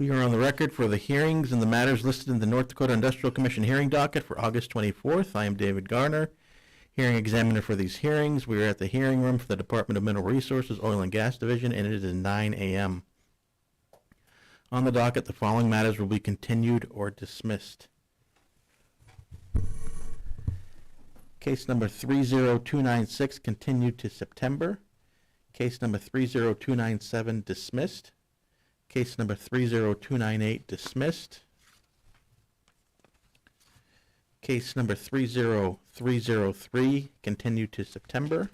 We are on the record for the hearings and the matters listed in the North Dakota Industrial Commission hearing docket for August 24th. I am David Garner, hearing examiner for these hearings. We are at the hearing room for the Department of Mineral Resources, Oil and Gas Division, and it is 9 a.m. On the docket, the following matters will be continued or dismissed. Case number 30296 continued to September. Case number 30297 dismissed. Case number 30298 dismissed. Case number 30303 continued to September.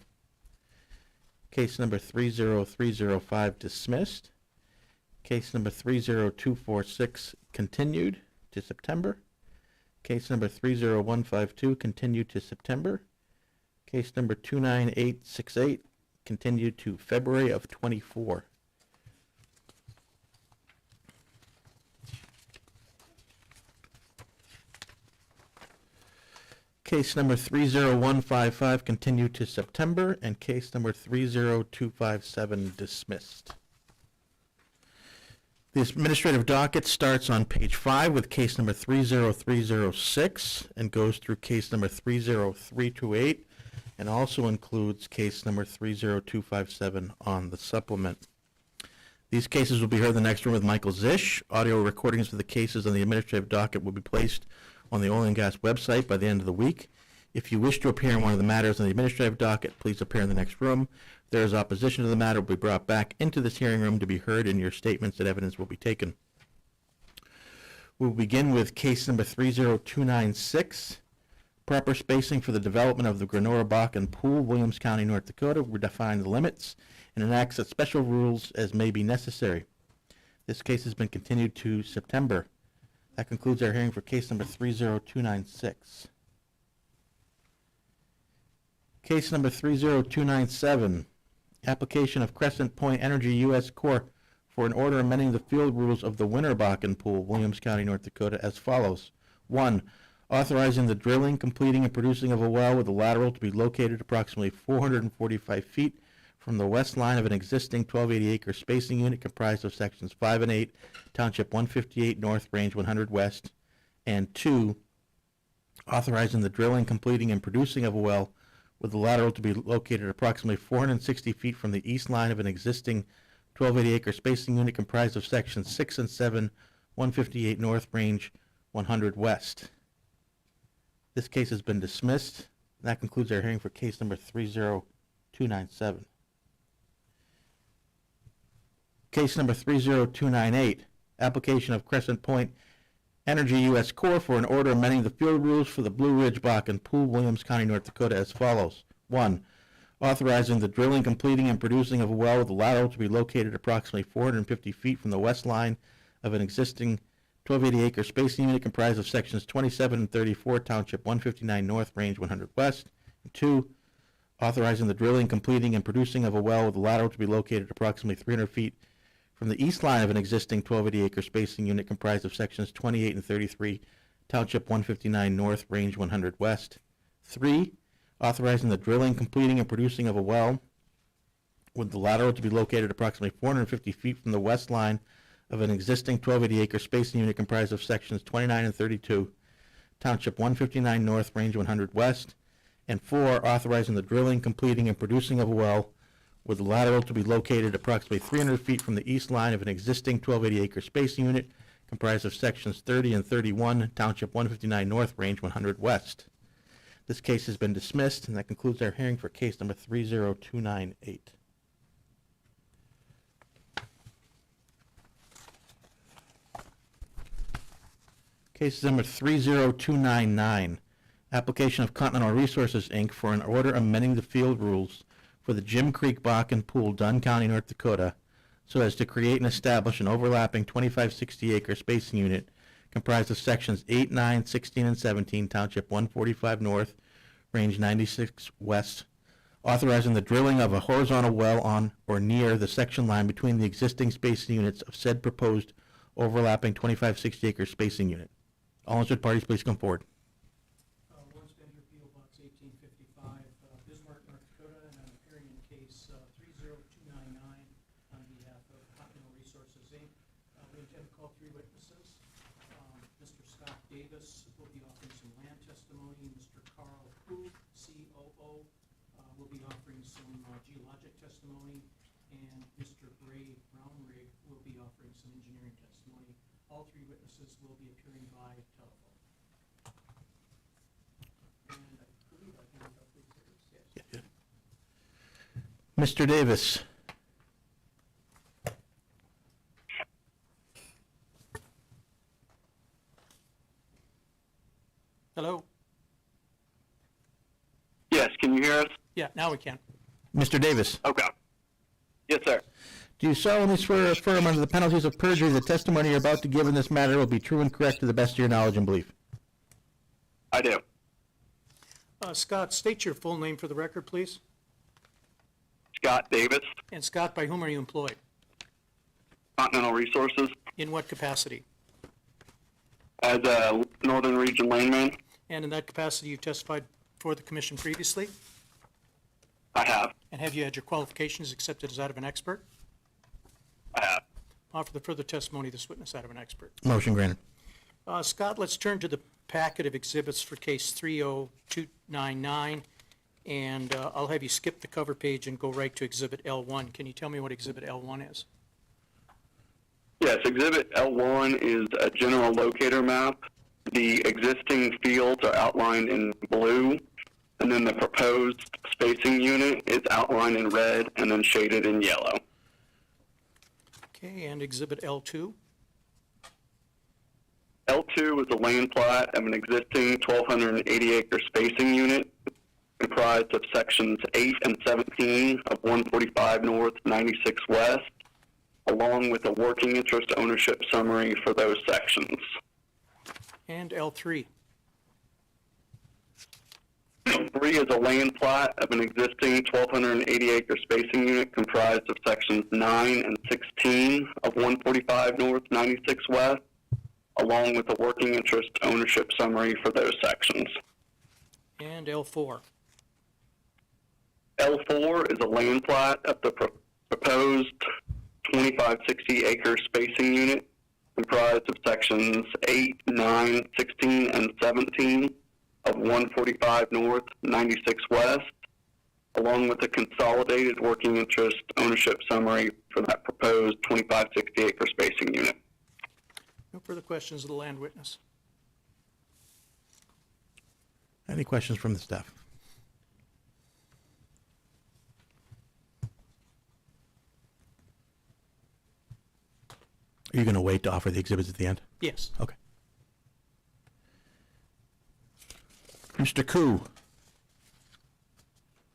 Case number 30305 dismissed. Case number 30246 continued to September. Case number 30152 continued to September. Case number 29868 continued to February of 24. Case number 30155 continued to September, and case number 30257 dismissed. The administrative docket starts on page 5 with case number 30306 and goes through case number 30328 and also includes case number 30257 on the supplement. These cases will be heard in the next room with Michael Zisch. Audio recordings for the cases on the administrative docket will be placed on the Oil and Gas website by the end of the week. If you wish to appear in one of the matters on the administrative docket, please appear in the next room. If there is opposition to the matter, it will be brought back into this hearing room to be heard, and your statements and evidence will be taken. We will begin with case number 30296, proper spacing for the development of the Granora Bakken Pool, Williams County, North Dakota. We define the limits and enact such special rules as may be necessary. This case has been continued to September. That concludes our hearing for case number 30296. Case number 30297, application of Crescent Point Energy U.S. Corp. For an order amending the field rules of the Winter Bakken Pool, Williams County, North Dakota, as follows. 1. Authorizing the drilling, completing, and producing of a well with a lateral to be located approximately 445 feet from the west line of an existing 1280-acre spacing unit comprised of sections 5 and 8, Township 158 North, Range 100 West. And 2. Authorizing the drilling, completing, and producing of a well with the lateral to be located approximately 460 feet from the east line of an existing 1280-acre spacing unit comprised of sections 6 and 7, 158 North, Range 100 West. This case has been dismissed. That concludes our hearing for case number 30297. Case number 30298, application of Crescent Point Energy U.S. Corp. For an order amending the field rules for the Blue Ridge Bakken Pool, Williams County, North Dakota, as follows. 1. Authorizing the drilling, completing, and producing of a well with a lateral to be located approximately 450 feet from the west line of an existing 1280-acre spacing unit comprised of sections 27 and 34, Township 159 North, Range 100 West. And 2. Authorizing the drilling, completing, and producing of a well with a lateral to be located approximately 300 feet from the east line of an existing 1280-acre spacing unit comprised of sections 28 and 33, Township 159 North, Range 100 West. 3. Authorizing the drilling, completing, and producing of a well with the lateral to be located approximately 450 feet from the west line of an existing 1280-acre spacing unit comprised of sections 29 and 32, Township 159 North, Range 100 West. And 4. Authorizing the drilling, completing, and producing of a well with the lateral to be located approximately 300 feet from the east line of an existing 1280-acre spacing unit comprised of sections 30 and 31, Township 159 North, Range 100 West. This case has been dismissed, and that concludes our hearing for case number 30298. Case number 30299, application of Continental Resources, Inc. for an order amending the field rules for the Jim Creek Bakken Pool, Dunn County, North Dakota, so as to create and establish an overlapping 2560-acre spacing unit comprised of sections 8, 9, 16, and 17, Township 145 North, Range 96 West, authorizing the drilling of a horizontal well on or near the section line between the existing spacing units of said proposed overlapping 2560-acre spacing unit. All interested parties, please come forward. Lawrence Bender, P.O. Box 1855, Bismarck, North Dakota, and I'm appearing in case 30299 on behalf of Continental Resources, Inc. We intend like to call 3 witnesses. Mr. Scott Davis will be offering some land testimony. Mr. Carl Hu, COO, will be offering some geologic testimony. And Mr. Ray Brownrigg will be offering some engineering testimony. All 3 witnesses will be appearing by telephone. And I believe I handed out the exhibits, yes. Mr. Davis. Hello? Yes, can you hear us? Yeah, now we can. Mr. Davis, Okay. Yes, sir. do you solemnly swear or affirm under the penalties of perjury the testimony you're about to give in this matter will be true and correct to the best of your knowledge and belief? I do. Scott, state your full name for the record, please. Scott Davis, And Scott, by whom are you employed? Continental Resources, In what capacity? as a Northern Region landman. And in that capacity, you testified for the commission previously? I have. And have you had your qualifications accepted as that of an expert? I have. Offer the further testimony of this witness that of an expert. Motion granted. Scott, let's turn to the packet of exhibits for case 30299. And I'll have you skip the cover page and go right to exhibit L1. Can you tell me what exhibit L1 is? Yes, Exhibit L1 is a general locator map. The existing fields are outlined in blue, and then the proposed spacing unit is outlined in red and then shaded in yellow. Okay, and exhibit L2? L2 is a land plat of an existing 1,280-acre spacing unit comprised of sections 8 and 17 of 145 North, 96 West, along with a working interest ownership summary for those sections. And L3? L3 is a land plat of an existing 1,280-acre spacing unit comprised of sections 9 and 16 of 145 North, 96 West, along with a working interest ownership summary for those sections. And L4? L4 is a land plat of the proposed 2560-acre spacing unit comprised of sections 8, 9, 16, and 17 of 145 North, 96 West, along with a consolidated working interest ownership summary for that proposed 2560-acre spacing unit. No further questions of the land witness. Any questions from the staff? Are you going to wait to offer the exhibits at the end? Yes. Okay. Mr. Koo,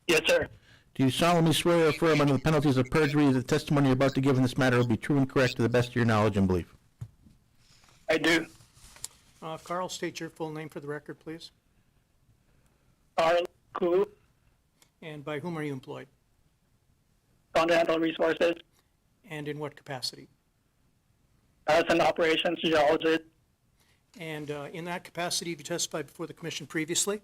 Yes, sir. do you solemnly swear or affirm under the penalties of perjury that the testimony you're about to give in this matter will be true and correct to the best of your knowledge and belief? I do. Carl, state your full name for the record, please. Carl Koo, And by whom are you employed? Continental Resources, And in what capacity? as an operations geologist. And in that capacity, have you testified before the commission previously?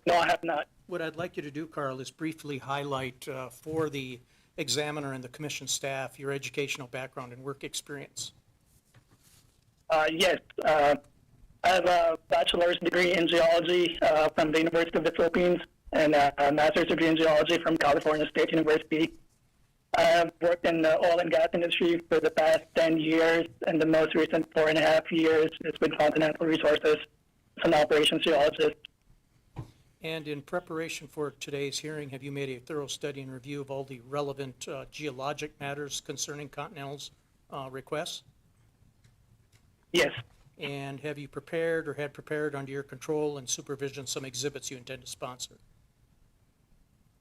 No, I have not. What I'd like you to do, Carl, is briefly highlight for the examiner and the commission staff your educational background and work experience. Yes, I have a bachelor's degree in geology from the University of the Philippines and a master's degree in geology from California State University. I have worked in the oil and gas industry for the past 10 years, and the most recent 4.5 years is with Continental Resources as an operations geologist. And in preparation for today's hearing, have you made a thorough study and review of all the relevant geologic matters concerning Continental's requests? Yes, And have you prepared or had prepared under your control and supervision some exhibits you intend to sponsor?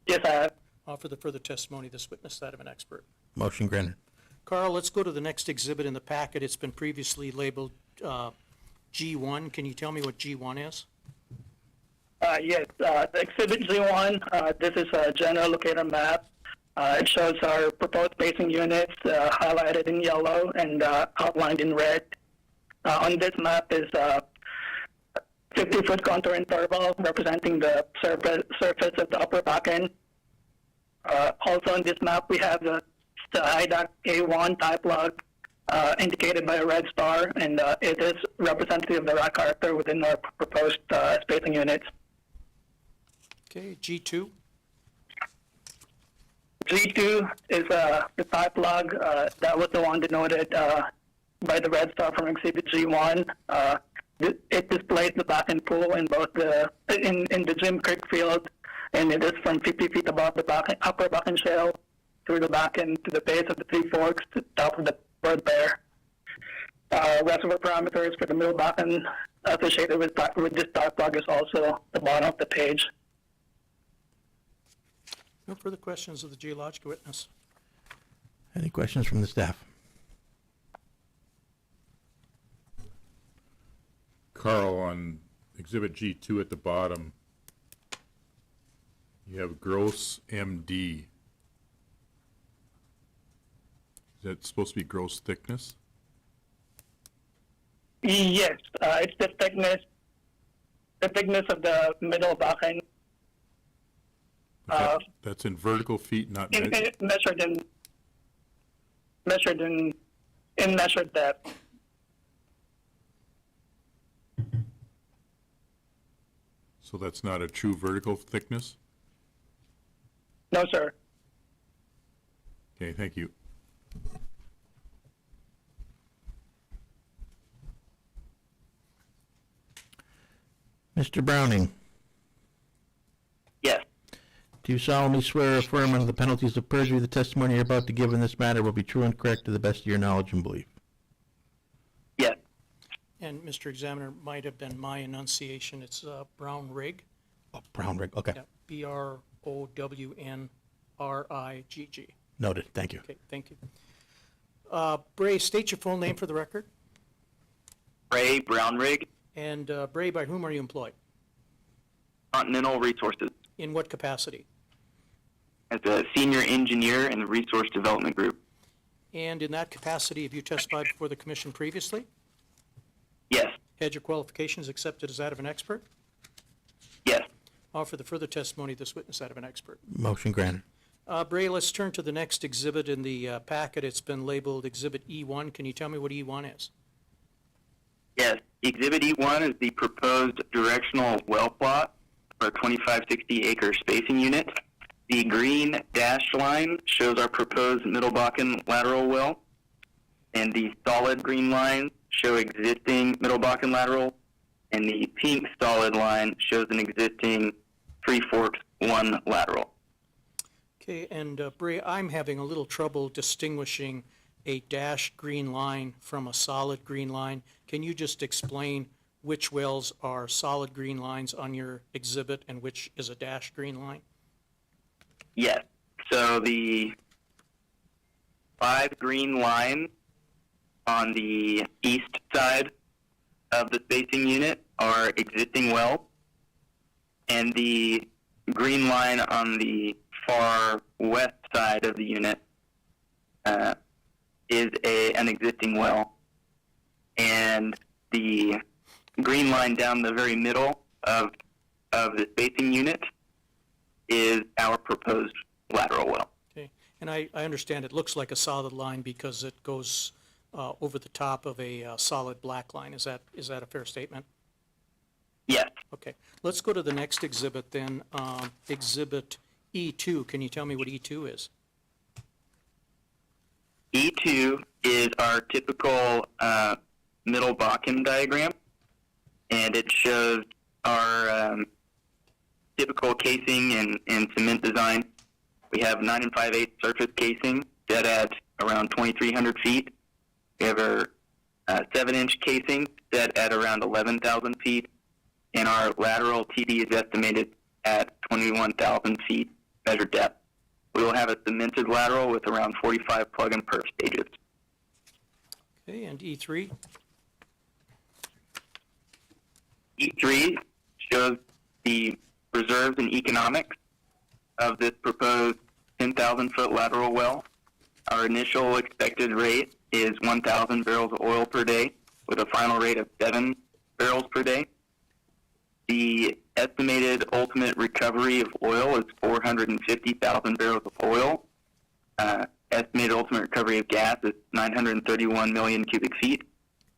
yes, I have. Offer the further testimony of this witness that of an expert. Motion granted. Carl, let's go to the next exhibit in the packet. It's been previously labeled G1. Can you tell me what G1 is? Yes, the Exhibit G1, this is a general locator map. It shows our proposed spacing units highlighted in yellow and outlined in red. On this map is 50-foot contour interval representing the surface of the upper Bakken. Also on this map, we have the IDOC A1 type log indicated by a red star, and it is representative of the rock character within our proposed spacing units. Okay, G2. G2 is the type log that was the one denoted by the red star from Exhibit G1. It displays the back-end pool in both in the Jim Creek field, and it is from 50 feet above the upper Bakken Shale through the back-end to the base of the Three Forks to the top of the Bird Bear. Reservoir parameters for the middle Bakken associated with this type log is also the bottom of the page. No further questions of the geologic witness. Any questions from the staff? Carl, on Exhibit G2 at the bottom, you have gross MD. Is that supposed to be gross thickness? Yes, it's the thickness of the middle Bakken. That's in vertical feet, not Measured in measured depth. so that's not a true vertical thickness? No, sir. Okay, thank you. Mr. Browning, Yes. do you solemnly swear or affirm under the penalties of perjury the testimony you're about to give in this matter will be true and correct to the best of your knowledge and belief? Yes. And Mr. Examiner, might have been my enunciation. It's Brown Rig. Oh, Brown Rig, okay. Yeah, BROWNRIGG. Noted, thank you. Okay, thank you. Bray, state your full name for the record. Ray Brownrig, And Bray, by whom are you employed? Continental Resources, In what capacity? as a senior engineer in the Resource Development Group. And in that capacity, have you testified before the commission previously? Yes. Had your qualifications accepted as that of an expert? Yes. Offer the further testimony of this witness that of an expert. Motion granted. Bray, let's turn to the next exhibit in the packet. It's been labeled Exhibit E1. Can you tell me what E1 is? Yes. Exhibit E1 is the proposed directional well plot for a 2560 acre spacing unit. The green dashed line shows our proposed Middle Bakken lateral well, and the solid green lines show existing Middle Bakken lateral, and the pink solid line shows an existing Three Forks 1 lateral. Okay, and Bray, I'm having a little trouble distinguishing a dashed green line from a solid green line. Can you just explain which wells are solid green lines on your exhibit and which is a dashed green line? Yes. So the 5 green lines on the east side of the spacing unit are existing wells, and the green line on the far west side of the unit is an existing well, and the green line down the very middle of the spacing unit is our proposed lateral well. Okay, and I understand it looks like a solid line because it goes over the top of a solid black line. Is that a fair statement? Yes. Okay, let's go to the next exhibit then, Exhibit E2. Can you tell me what E2 is? E2 is our typical Middle Bakken diagram, and it shows our typical casing and cement design. We have 9 5/8 surface casing set at around 2,300 feet. We have our 7-inch casing set at around 11,000 feet, and our lateral TD is estimated at 21,000 feet measured depth. We will have a cemented lateral with around 45 plug and perf stages. Okay, and E3? E3 shows the reserves and economics of this proposed 10,000 foot lateral well. Our initial expected rate is 1,000 barrels of oil per day with a final rate of 7 barrels per day. The estimated ultimate recovery of oil is 450,000 barrels of oil. estimated ultimate recovery of gas is 931 million cubic feet,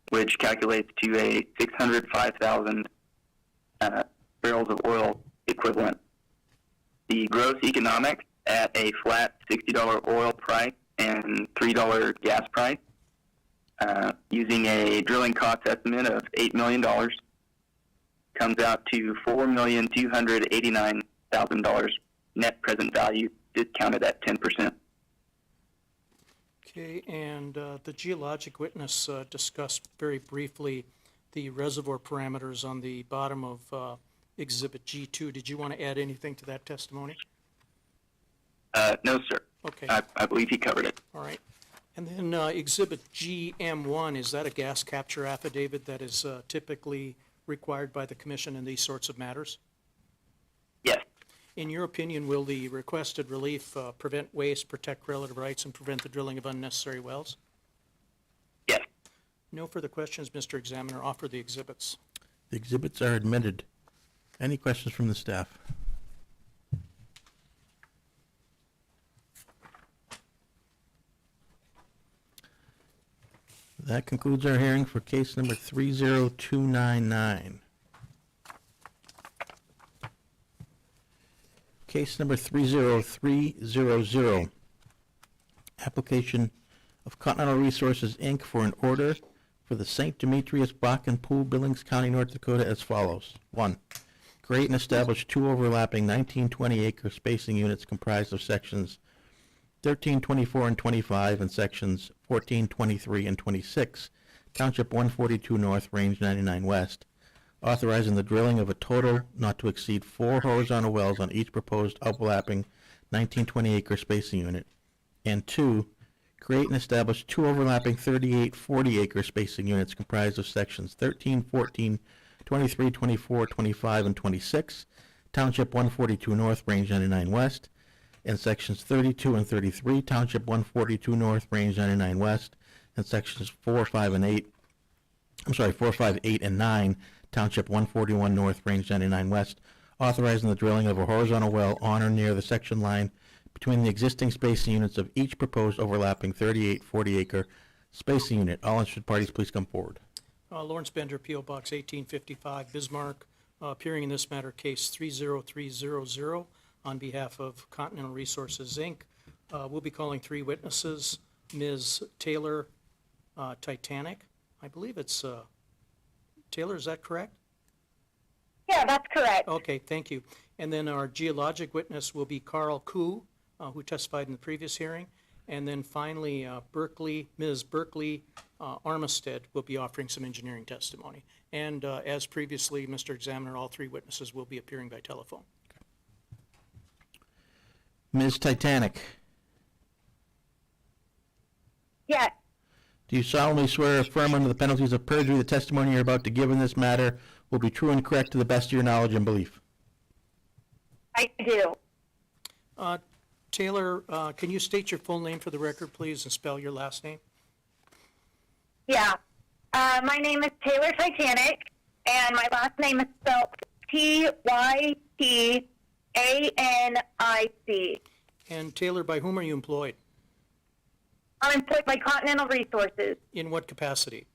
which calculates to a 605,000 barrels of oil equivalent. The gross economics at a flat $60 oil price and $3 gas price, using a drilling cost estimate of $8 million, comes out to $4,289,000 net present value, discounted at 10%. Okay, and the geologic witness discussed very briefly the reservoir parameters on the bottom of Exhibit G2. Did you want to add anything to that testimony? No, sir. Okay, I believe he covered it. all right. And then Exhibit GM1, is that a gas capture affidavit that is typically required by the commission in these sorts of matters? Yes. In your opinion, will the requested relief prevent waste, protect relative rights, and prevent the drilling of unnecessary wells? Yes. No further questions, Mr. Examiner. Offer the exhibits. The exhibits are admitted. Any questions from the staff? That concludes our hearing for case number 30299. Case number 30300. Application of Continental Resources, Inc. for an order for the St. Demetrius Bakken Pool, Billings County, North Dakota as follows. 1. Create and establish 2 overlapping 1920-acre spacing units comprised of sections 13, 24, and 25, and sections 14, 23, and 26, Township 142 North, Range 99 West, authorizing the drilling of a total not to exceed 4 horizontal wells on each proposed overlapping 1920-acre spacing unit, and 2, create and establish 2 overlapping 38, 40-acre spacing units comprised of sections 13, 14, 23, 24, 25, and 26, Township 142 North, Range 99 West, and sections 32 and 33, Township 142 North, Range 99 West, and sections 4, 5, and 8, 8, and 9, Township 141 North, Range 99 West, authorizing the drilling of a horizontal well on or near the section line between the existing spacing units of each proposed overlapping 38, 40-acre spacing unit. All interested parties, please come forward. Lawrence Bender, P.O. Box 1855, Bismarck, appearing in this matter, case 30300, on behalf of Continental Resources, Inc. We'll be calling 3 witnesses. Ms. Taylor Titanic, I believe it's Taylor, is that correct? Yeah, that's correct. Okay, thank you. And then our geologic witness will be Carl Koo, who testified in the previous hearing. And then finally, Ms. Berkeley Armistead will be offering some engineering testimony. And as previously, Mr. Examiner, all 3 witnesses will be appearing by telephone. Ms. Titanic, Yes, do you solemnly swear or affirm under the penalties of perjury the testimony you're about to give in this matter will be true and correct to the best of your knowledge and belief? I do. Taylor, can you state your full name for the record, please, and spell your last name? Yeah. My name is Taylor Titanic, and my last name is spelled Tytanic. And Taylor, by whom are you employed? I'm employed by Continental Resources In what capacity?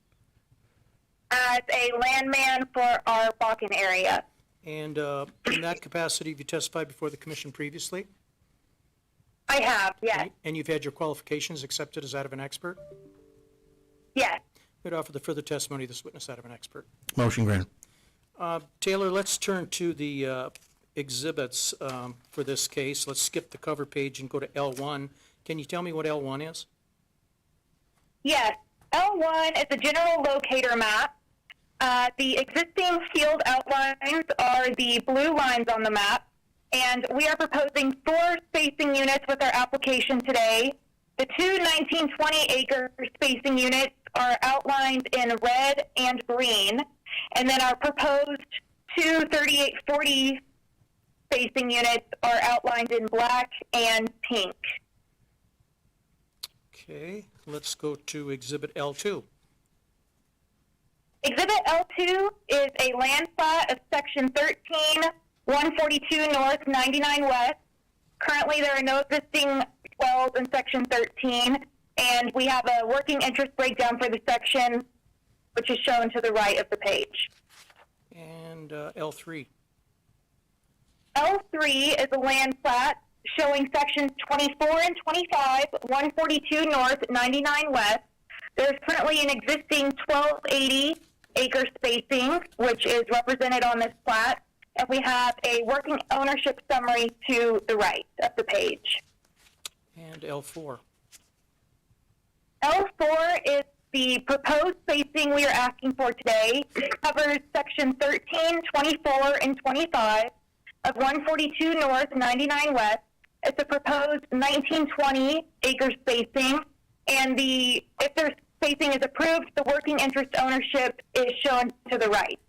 as a landman for our Bakken area. And in that capacity, have you testified before the commission previously? I have, yes. And you've had your qualifications accepted as that of an expert? Yes. We'd offer the further testimony of this witness that of an expert. Motion granted. Taylor, let's turn to the exhibits for this case. Let's skip the cover page and go to L1. Can you tell me what L1 is? Yes. L1 is a general locator map. The existing field outlines are the blue lines on the map, and we are proposing 4 spacing units with our application today. The 2 1920-acre spacing units are outlined in red and green, and then our proposed 2 38-40 spacing units are outlined in black and pink. Okay, let's go to Exhibit L2. Exhibit L2 is a land plot of Section 13, 142 North, 99 West. Currently, there are no existing wells in section 13, and we have a working interest breakdown for the section, which is shown to the right of the page. And L3. L3 is a land plat showing sections 24 and 25, 142 north, 99 west. There's currently an existing 1280 acre spacing, which is represented on this plat, and we have a working ownership summary to the right of the page. And L4. L4 is the proposed spacing we are asking for today. It covers section 13, 24, and 25 of 142 north, 99 west. It's a proposed 1920 acre spacing, and if their spacing is approved, the working interest ownership is shown to the right.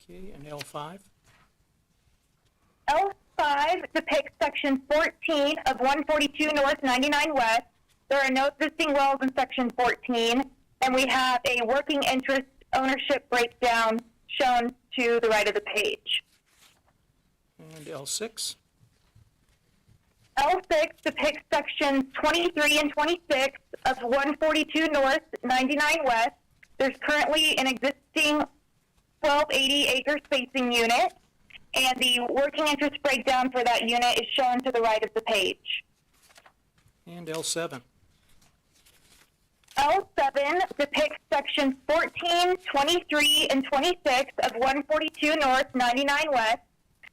Okay, and L5. L5 depicts section 14 of 142 north, 99 west. There are no existing wells in section 14, and we have a working interest ownership breakdown shown to the right of the page. And L6. L6 depicts sections 23 and 26 of 142 north, 99 west. There's currently an existing 1280 acre spacing unit, and the working interest breakdown for that unit is shown to the right of the page. And L7. L7 depicts sections 14, 23, and 26 of 142 north, 99 west.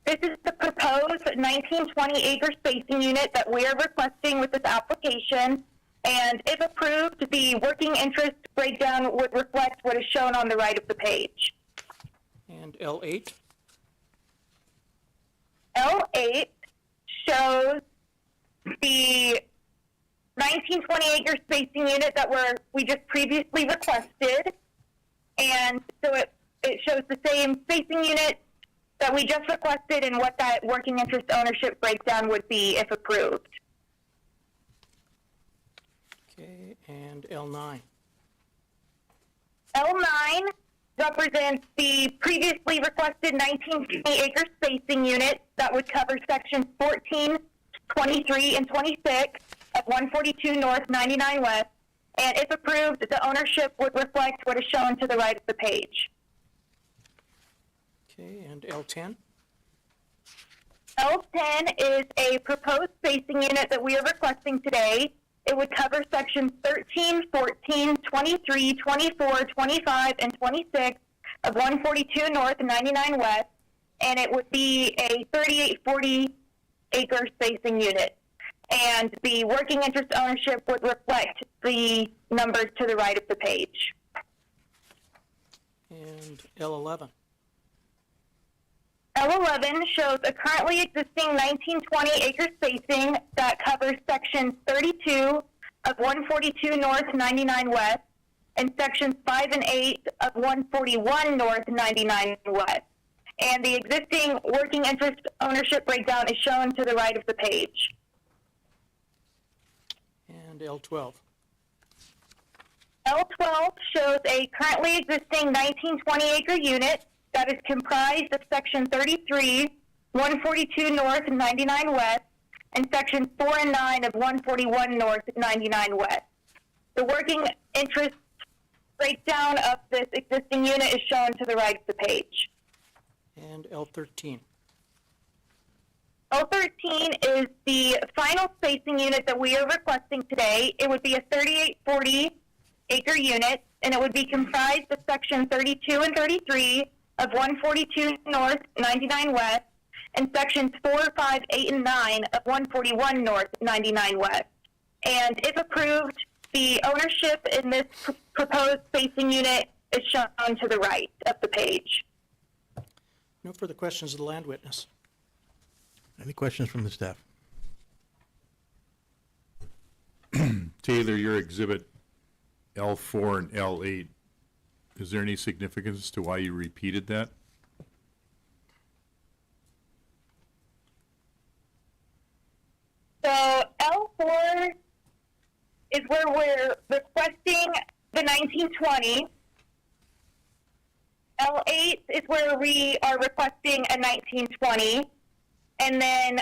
This is the proposed 1920 acre spacing unit that we are requesting with this application, and if approved, the working interest breakdown would reflect what is shown on the right of the page. And L8. L8 shows the 1920 acre spacing unit that we just previously requested, and so it shows the same spacing unit that we just requested and what that working interest ownership breakdown would be if approved. Okay, and L9. L9 represents the previously requested 1920 acre spacing unit that would cover sections 14, 23, and 26 of 142 north, 99 west, and if approved, the ownership would reflect what is shown to the right of the page. Okay, and L10. L10 is a proposed spacing unit that we are requesting today. It would cover sections 13, 14, 23, 24, 25, and 26 of 142 north and 99 west, and it would be a 3840 acre spacing unit. And the working interest ownership would reflect the number to the right of the page. And L11. L11 shows a currently existing 1920 acre spacing that covers sections 32 of 142 north, 99 west, and sections 5 and 8 of 141 north, 99 west. And the existing working interest ownership breakdown is shown to the right of the page. And L12. L12 shows a currently existing 1920 acre unit that is comprised of section 33, 142 north, 99 west, and sections 4 and 9 of 141 north, 99 west. The working interest breakdown of this existing unit is shown to the right of the page. And L13. L13 is the final spacing unit that we are requesting today. It would be a 3840 acre unit, and it would be comprised of section 32 and 33 of 142 north, 99 west, and sections 4, 5, 8, and 9 of 141 north, 99 west. And if approved, the ownership in this proposed spacing unit is shown to the right of the page. No further questions of the land witness. Any questions from the staff? Taylor, your exhibit L4 and L8, is there any significance to why you repeated that? So L4 is where we're requesting the 1920. L8 is where we are requesting a 1920. And then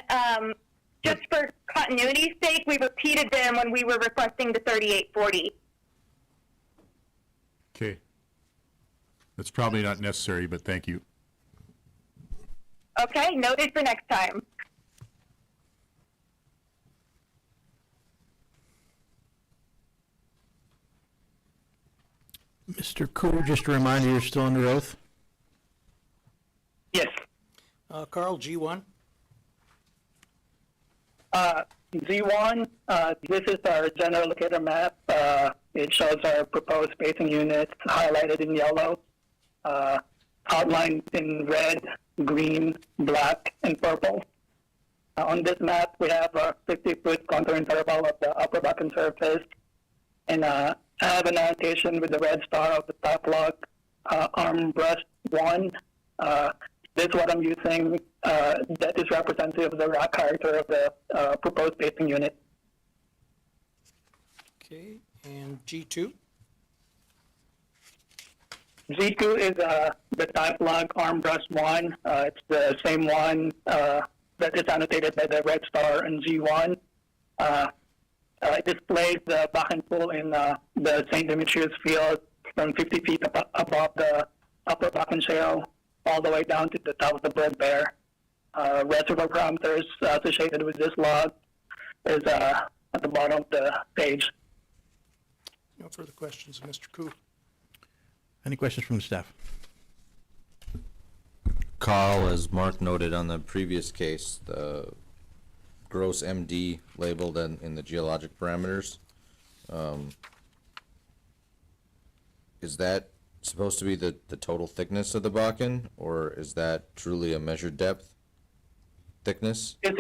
just for continuity's sake, we repeated them when we were requesting the 3840. Okay. That's probably not necessary, but thank you. Okay, noted for next time. Mr. Koo, just a reminder, you're still under oath? Yes. Carl, G1? Z1, this is our general locator map. It shows our proposed spacing units highlighted in yellow, outlined in red, green, black, and purple. On this map, we have a 50-foot contour interval of the upper Bakken surface, and I have an annotation with the red star of the top log, arm breast 1. This is what I'm using that is representative of the rock character of the proposed spacing unit. Okay, and G2? Z2 is the type log arm breast 1. It's the same one that is annotated by the red star in G1. It displays the Bakken pool in the St. Demetrius field from 50 feet above the upper Bakken shale all the way down to the top of the Bird Bear. Reservoir parameters associated with this log is at the bottom of the page. No further questions, Mr. Koo. Any questions from the staff? Carl, as Mark noted on the previous case, the gross MD labeled in the geologic parameters, is that supposed to be the total thickness of the Bakken, or is that truly a measured depth thickness? This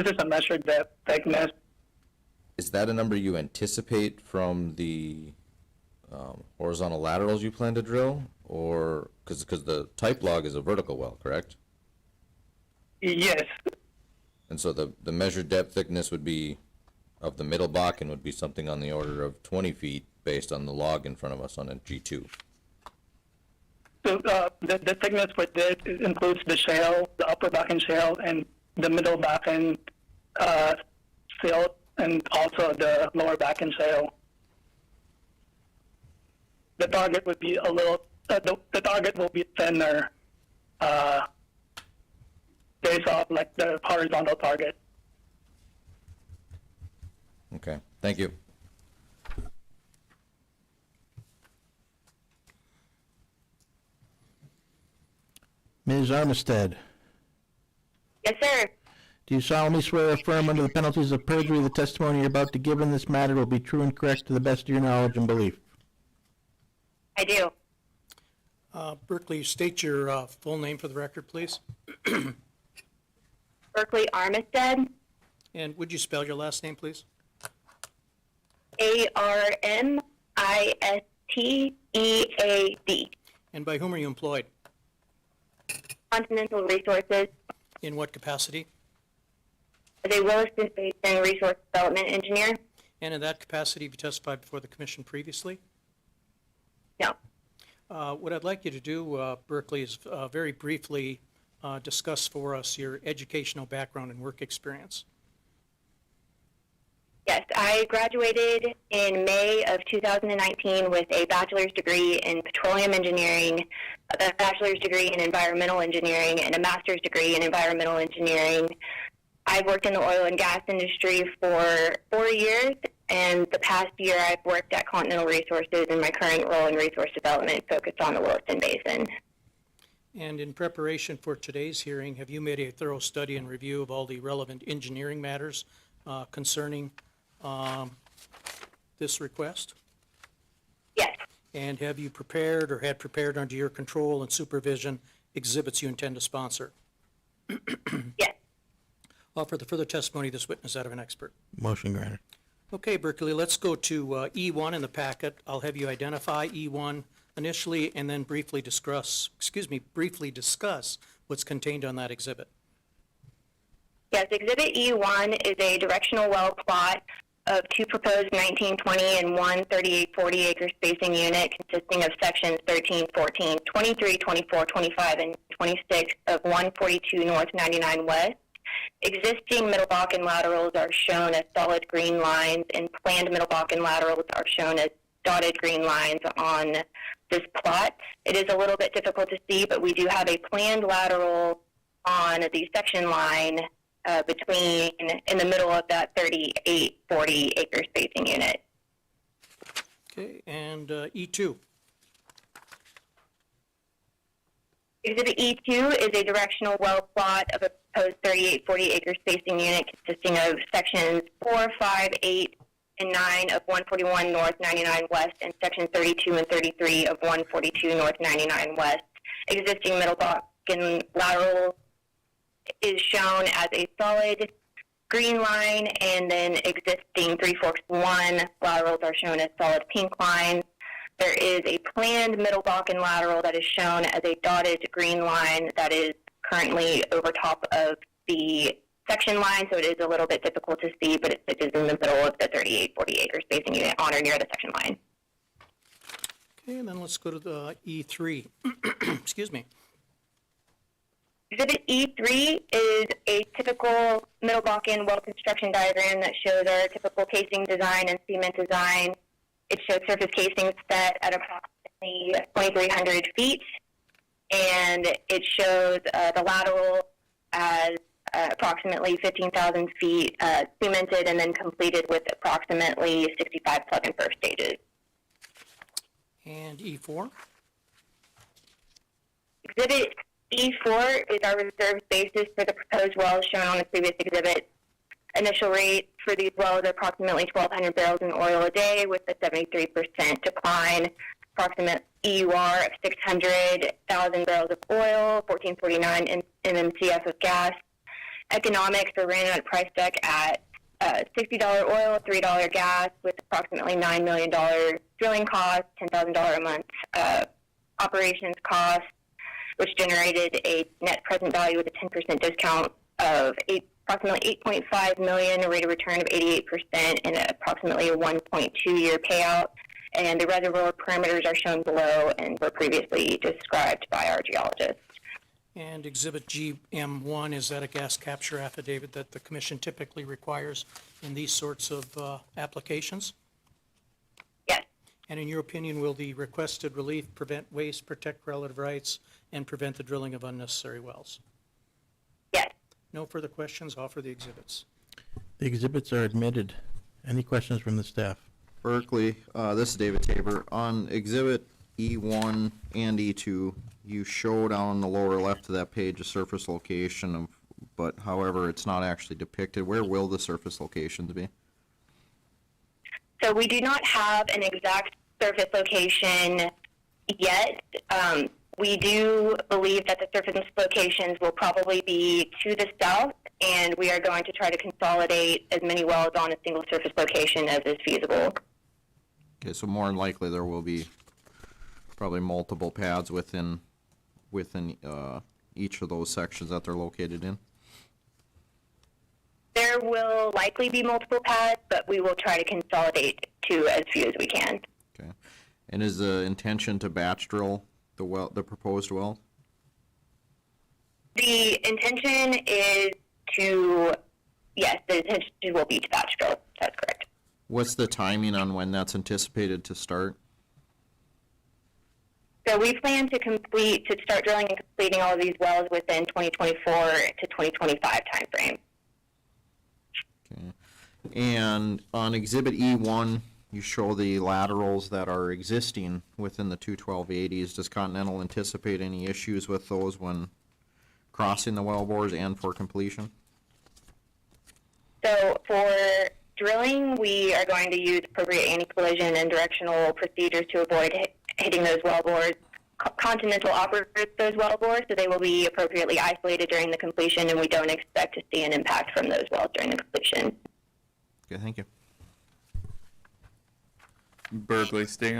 is a measured depth thickness. Is that a number you anticipate from the horizontal laterals you plan to drill, or because the type log is a vertical well, correct? Yes, And so the measured depth thickness would be, of the middle Bakken, would be something on the order of 20 feet based on the log in front of us on a G2. so the thickness for this includes the shale, the upper Bakken shale, and the middle Bakken silt, and also the lower Bakken shale. The target would be a little, the target will be thinner based off like the horizontal target. Okay, thank you. Ms. Armistead, Yes, sir. do you solemnly swear or affirm under the penalties of perjury the testimony you're about to give in this matter will be true and correct to the best of your knowledge and belief? I do. Berkeley, state your full name for the record, please. Berkeley Armistead, And would you spell your last name, please? Armistead. And by whom are you employed? Continental Resources, In what capacity? as a Williston Basin Resource Development Engineer. And in that capacity, have you testified before the commission previously? No. What I'd like you to do, Berkeley, is very briefly discuss for us your educational background and work experience. Yes, I graduated in May of 2019 with a bachelor's degree in petroleum engineering, a bachelor's degree in environmental engineering, and a master's degree in environmental engineering. I've worked in the oil and gas industry for 4 years, and the past year I've worked at Continental Resources in my current role in resource development focused on the Williston Basin. And in preparation for today's hearing, have you made a thorough study and review of all the relevant engineering matters concerning this request? Yes, And have you prepared or had prepared under your control and supervision exhibits you intend to sponsor? yes. Offer the further testimony of this witness out of an expert. Motion granted. Okay, Berkeley, let's go to E1 in the packet. I'll have you identify E1 initially and then briefly discuss what's contained on that exhibit. Yes, Exhibit E1 is a directional well plot of two proposed 1920 and one 3840 acre spacing unit consisting of sections 13, 14, 23, 24, 25, and 26 of 142 North 99 West. Existing Middle Bakken laterals are shown as solid green lines, and planned Middle Bakken laterals are shown as dotted green lines on this plot. It is a little bit difficult to see, but we do have a planned lateral on the section line in the middle of that 3840 acre spacing unit. Okay, and E2. Exhibit E2 is a directional well plot of a proposed 3840 acre spacing unit consisting of sections 4, 5, 8, and 9 of 141 North 99 West and sections 32 and 33 of 142 North 99 West. Existing Middle Bakken lateral is shown as a solid green line, and then existing Three Forks 1 laterals are shown as solid pink lines. There is a planned Middle Bakken lateral that is shown as a dotted green line that is currently over top of the section line, so it is a little bit difficult to see, but it is in the middle of the 3840 acre spacing unit on or near the section line. Okay, and then let's go to the E3. Excuse me. Exhibit E3 is a typical Middle Bakken well construction diagram that shows our typical casing design and cement design. It shows surface casing set at approximately 2,300 feet, and it shows the lateral as approximately 15,000 feet cemented and then completed with approximately 65 plug-and-perf stages. And E4. Exhibit E4 is our reserve basis for the proposed wells shown on the previous exhibit. Initial rate for these wells are approximately 1,200 barrels in oil a day with a 73% decline, approximate EUR of 600,000 barrels of oil, 1449 MMCF of gas. Economics are ran at price deck at $60 oil, $3 gas, with approximately $9 million drilling costs, $10,000 a month operations costs, which generated a net present value with a 10% discount of approximately $8.5 million, a rate of return of 88%, and approximately a 1.2-year payout. And the reservoir parameters are shown below and were previously described by our geologist. And Exhibit GM1, is that a gas capture affidavit that the commission typically requires in these sorts of applications? Yes. And in your opinion, will the requested relief prevent waste, protect relative rights, and prevent the drilling of unnecessary wells? Yes. No further questions. Offer the exhibits. The exhibits are admitted. Any questions from the staff? Berkeley, this is David Tabor. On Exhibit E1 and E2, you show down the lower left of that page a surface location of, but however, it's not actually depicted. Where will the surface locations be? So we do not have an exact surface location yet. We do believe that the surface locations will probably be to the south, and we are going to try to consolidate as many wells on a single surface location as is feasible. Okay, so more than likely there will be probably multiple pads within each of those sections that they're located in. There will likely be multiple pads, but we will try to consolidate to as few as we can. Okay, and is the intention to batch drill the proposed well? The intention is to, yes, the intention will be to batch drill. That's correct. What's the timing on when that's anticipated to start? So we plan to start drilling and completing all of these wells within 2024 to 2025 timeframe. Okay. And on Exhibit E1, you show the laterals that are existing within the 21280s. Does Continental anticipate any issues with those when crossing the wellbores and for completion? So for drilling, we are going to use appropriate anti-collision and directional procedures to avoid hitting those wellbores. Continental operates those wellbores, so they will be appropriately isolated during the completion, and we don't expect to see an impact from those wells during the completion. Okay, thank you. Berkeley, staying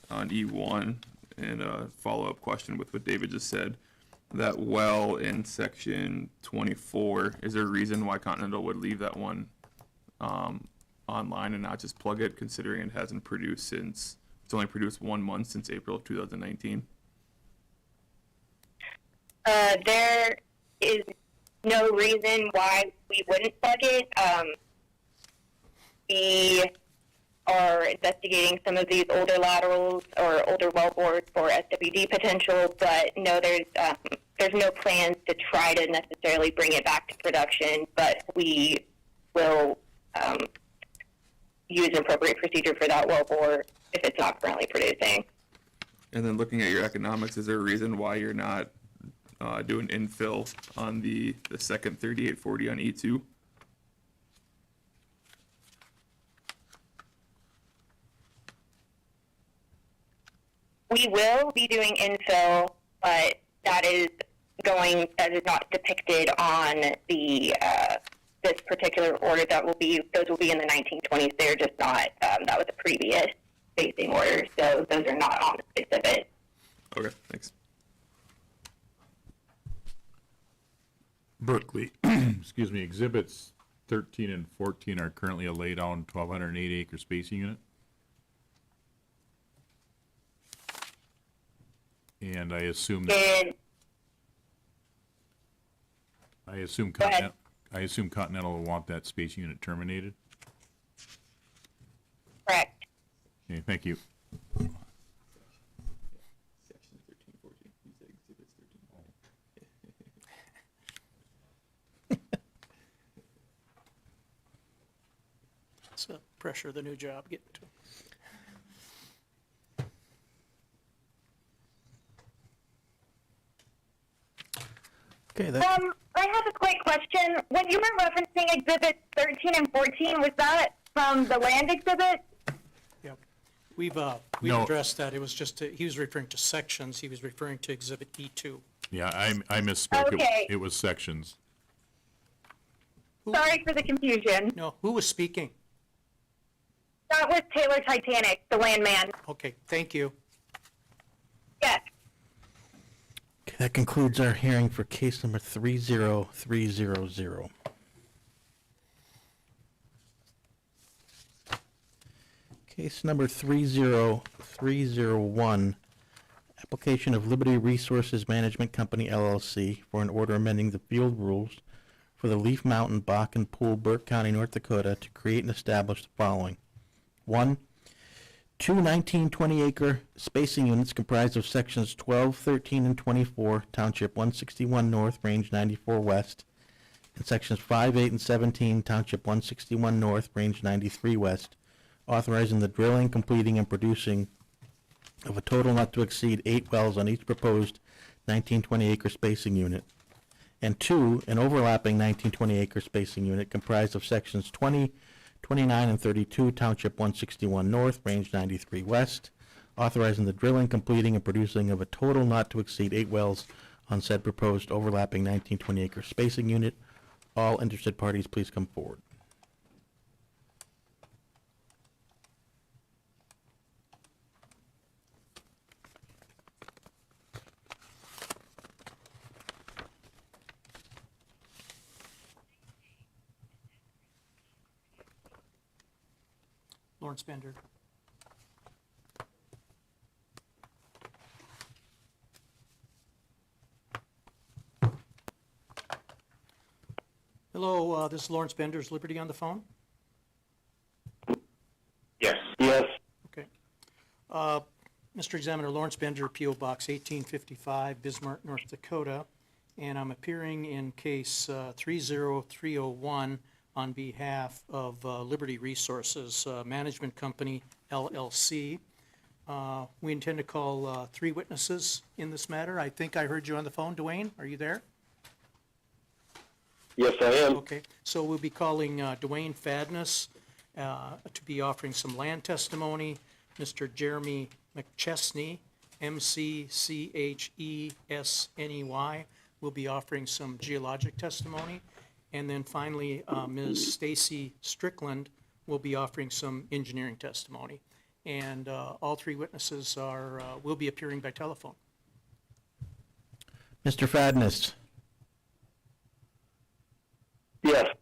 on E1, and a follow-up question with what David just said. That well in section 24, is there a reason why Continental would leave that one online and not just plug it, considering it hasn't produced since, it's only produced 1 month since April of 2019? There is no reason why we wouldn't plug it. We are investigating some of these older laterals or older wellbores for SWD potential, but no, there's no plans to try to necessarily bring it back to production, but we will use an appropriate procedure for that wellbore if it's not currently producing. And then looking at your economics, is there a reason why you're not doing infill on the second 3840 on E2? We will be doing infill, but that is not depicted on the this particular order. Those will be in the 1920s. They're just not. That was a previous spacing order, so those are not on the exhibit. Okay, thanks. Berkeley, excuse me, exhibits 13 and 14 are currently a lay-down 1,208 acre spacing unit. And I assume that, Go ahead. I assume Continental will want that spacing unit terminated. Correct. Okay, thank you. Section 1314. You said exhibits 13. It's the pressure of the new job getting to. Okay, that, I have a quick question. When you were referencing exhibits 13 and 14, was that from the land exhibit? Yep. We've No. addressed that. It was just, he was referring to sections. He was referring to exhibit E2. Yeah, I misspoke. Okay. It was sections. Sorry for the confusion. No, who was speaking? That was Taylor Titanic, the landman. Okay, thank you. Yes. okay, that concludes our hearing for case number 30300. Case number 30301, application of Liberty Resources Management Company LLC for an order amending the field rules for the Leaf Mountain Bakken Pool, Burke County, North Dakota, to create and establish the following. 1. Two 19-20 acre spacing units comprised of sections 12, 13, and 24, Township 161 North, Range 94 West, and sections 5, 8, and 17, Township 161 North, Range 93 West, authorizing the drilling, completing, and producing of a total not to exceed 8 wells on each proposed 19-20 acre spacing unit. And 2, an overlapping 19-20 acre spacing unit comprised of sections 20, 29, and 32, Township 161 North, Range 93 West, authorizing the drilling, completing, and producing of a total not to exceed 8 wells on said proposed overlapping 19-20 acre spacing unit. All interested parties, please come forward. Lawrence Bender. Hello, this is Lawrence Bender. Is Liberty on the phone? Yes. Yes. Okay. Mr. Examiner, Lawrence Bender, P.O. Box 1855, Bismarck, North Dakota, and I'm appearing in case 30301 on behalf of Liberty Resources Management Company, LLC. We intend to call 3 witnesses in this matter. I think I heard you on the phone. Dwayne, are you there? Yes, I am. Okay, so we'll be calling Dwayne Fadness to be offering some land testimony. Mr. Jeremy McChesney, M-C-C-H-E-S-N-E-Y, will be offering some geologic testimony. And then finally, Ms. Stacy Strickland will be offering some engineering testimony. And all 3 witnesses will be appearing by telephone. Mr. Fadness, Yes.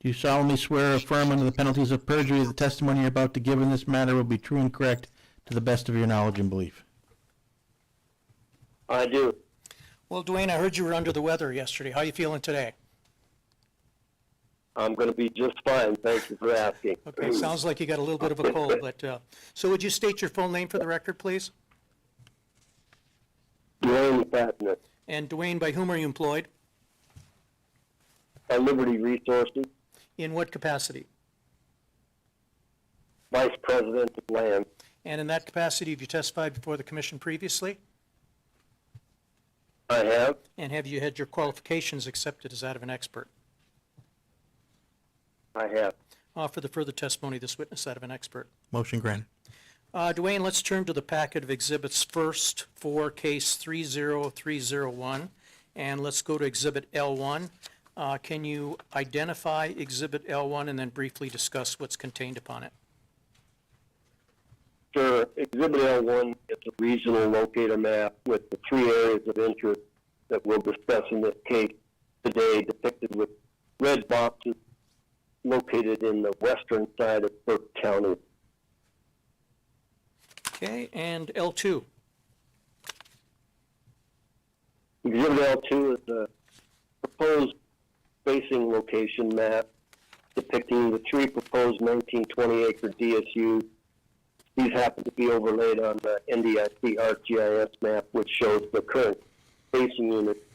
do you solemnly swear or affirm under the penalties of perjury the testimony you're about to give in this matter will be true and correct to the best of your knowledge and belief? I do. Well, Dwayne, I heard you were under the weather yesterday. How are you feeling today? I'm going to be just fine. Thank you for asking. Okay, sounds like you got a little bit of a cold, but, so would you state your full name for the record, please? Dwayne Patton And Dwayne, by whom are you employed? at Liberty Resources, In what capacity? Vice President of Land. And in that capacity, have you testified before the commission previously? I have. And have you had your qualifications accepted as that of an expert? I have. For the further testimony of this witness, that of an expert. Motion granted. Dwayne, let's turn to the packet of exhibits first for case 30301, and let's go to exhibit L1. Can you identify exhibit L1 and then briefly discuss what's contained upon it? Sure. Exhibit L1 is a regional locator map with the 3 areas of interest that we'll discuss in this case today, depicted with red boxes located in the western side of Burke County. Okay, and L2. Exhibit L2 is a proposed spacing location map depicting the 3 proposed 1920 acre DSUs. These happen to be overlaid on the NDIC ArcGIS map, which shows the current spacing unit.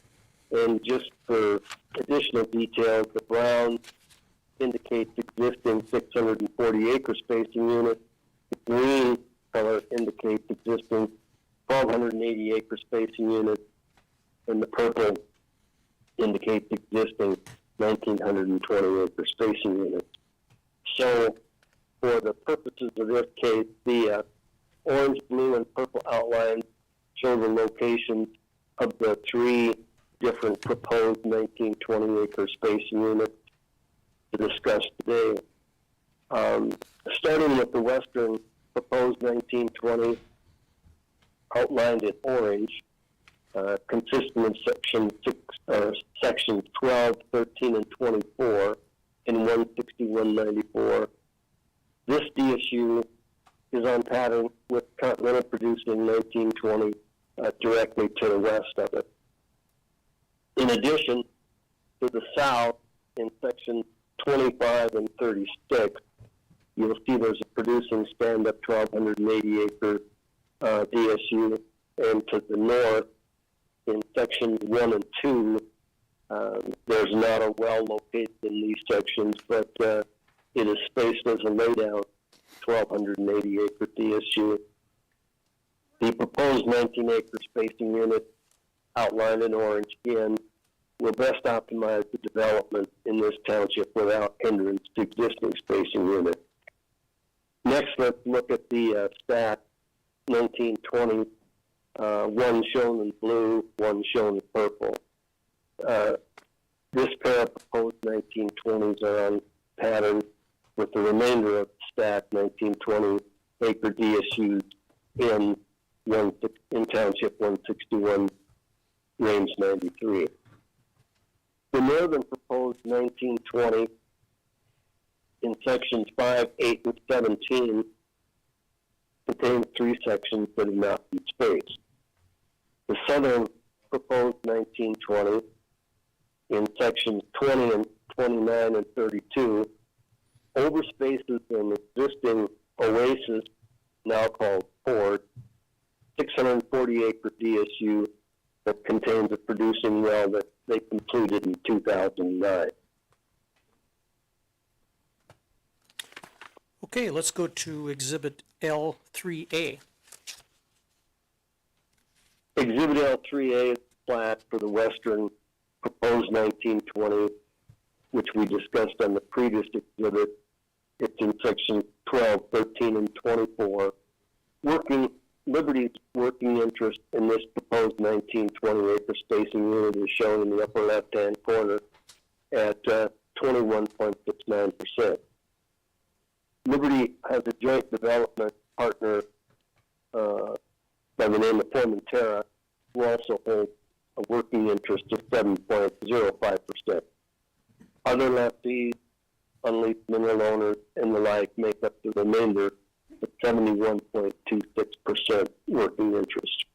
And just for additional details, the brown indicates existing 640 acre spacing unit. The green color indicates existing 1,280 acre spacing unit, and the purple indicates existing 1,920 acre spacing unit. So, for the purposes of this case, the orange, blue, and purple outlines show the locations of the 3 different proposed 1920 acre spacing units to discuss today. Starting with the western proposed 1920, outlined in orange, consisting of sections 12, 13, and 24 in 16194. This DSU is on pattern with Continental producing 1920 directly to the west of it. In addition, to the south, in sections 25 and 36, you'll see there's a producing stand-up 1,280 acre DSU, and to the north, in sections 1 and 2, there's not a well located in these sections, but it is spaced as a laydown 1,280 acre DSU. The proposed 19 acre spacing unit outlined in orange again will best optimize the development in this township without hindrance to existing spacing unit. Next, let's look at the stat 1920, one shown in blue, one shown in purple. This pair of proposed 1920s are on pattern with the remainder of the stat 1920 acre DSUs in Township 161, Range 93. The northern proposed 1920 in sections 5, 8, and 17 contains 3 sections that have not been spaced. The southern proposed 1920 in sections 20 and 29 and 32 overspaces an existing oasis, now called Ford, 640 acre DSU that contains a producing well that they completed in 2009. Okay, let's go to exhibit L3A. Exhibit L3A is plat for the western proposed 1920, which we discussed on the previous exhibit. It's in sections 12, 13, and 24. Liberty's working interest in this proposed 1920 acre spacing unit is shown in the upper left-hand corner at 21.69%. Liberty has a joint development partner by the name of Formentera, who also holds a working interest of 7.05%. Other lessees, unleased mineral owners, and the like make up the remainder of 71.26% working interest.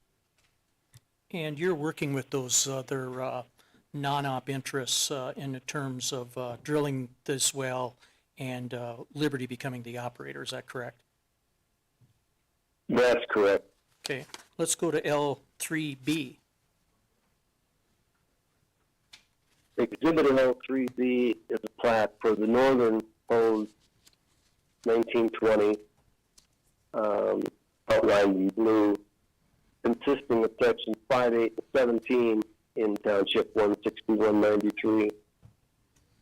And you're working with those other non-op interests in terms of drilling this well and Liberty becoming the operator. Is that correct? That's correct. Okay, let's go to L3B. Exhibit L3B is a plat for the northern proposed 1920, outlined in blue, consisting of sections 5, 8, and 17 in Township 16193.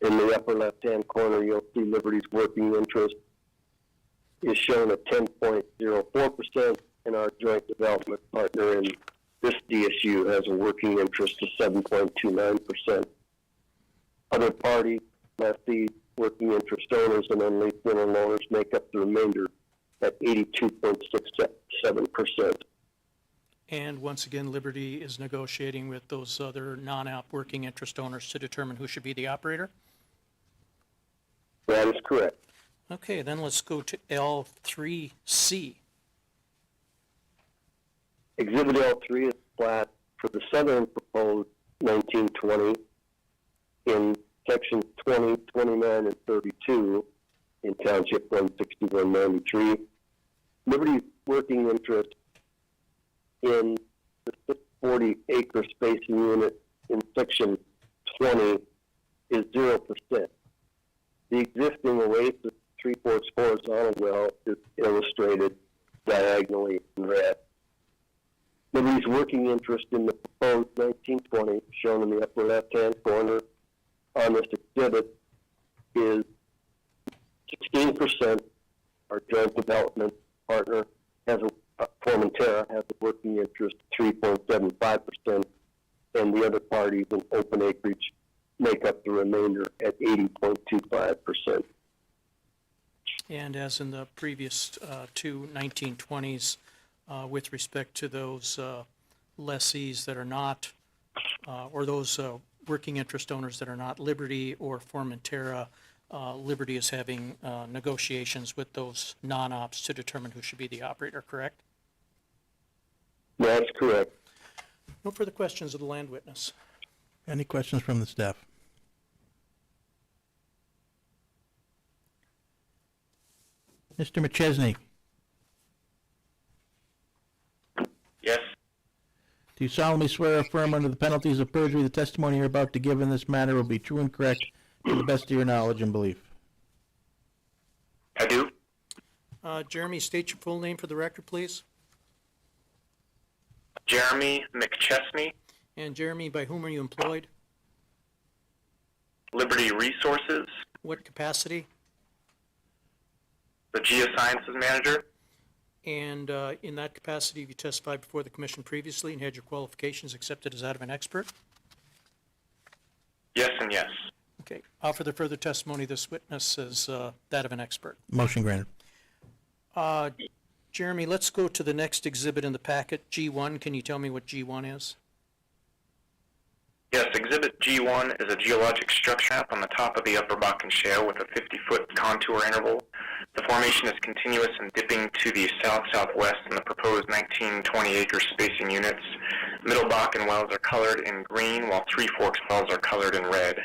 In the upper left-hand corner, you'll see Liberty's working interest is shown at 10.04%, and our joint development partner in this DSU has a working interest of 7.29%. Other parties, lessees, working interest owners, and unleased mineral owners make up the remainder at 82.67%. And once again, Liberty is negotiating with those other non-op working interest owners to determine who should be the operator? That is correct. Okay, then let's go to L3C. Exhibit L3 is plat for the southern proposed 1920 in sections 20, 29, and 32 in Township 16193. Liberty's working interest in the 640-acre spacing unit in section 20 is 0%. The existing Oasis Three Forks horizontal well is illustrated diagonally in red. Liberty's working interest in the proposed 1920, shown in the upper left-hand corner on this exhibit, is 16%. Our joint development partner has Formentera has a working interest of 3.75%, and the other parties in open acreage make up the remainder at 80.25%. And as in the previous two 1920s, with respect to those lessees that are not, or those working interest owners that are not Liberty or Formentera, Liberty is having negotiations with those non-ops to determine who should be the operator, correct? That's correct. No further questions of the land witness. Any questions from the staff? Mr. McChesney, Yes. do you solemnly swear or affirm under the penalties of perjury the testimony you're about to give in this matter will be true and correct to the best of your knowledge and belief? I do. Jeremy, state your full name for the record, please. Jeremy McChesney, And Jeremy, by whom are you employed? Liberty Resources, What capacity? the Geosciences Manager. And in that capacity, have you testified before the commission previously and had your qualifications accepted as that of an expert? Yes and yes. Okay. Offer the further testimony of this witness as that of an expert. Motion granted. Jeremy, let's go to the next exhibit in the packet, G1. Can you tell me what G1 is? Yes, Exhibit G1 is a geologic structure map on the top of the Upper Bakken Shale with a 50-foot contour interval. The formation is continuous and dipping to the south-southwest in the proposed 19-20-acre spacing units. Middle Bakken wells are colored in green, while Three Forks wells are colored in red.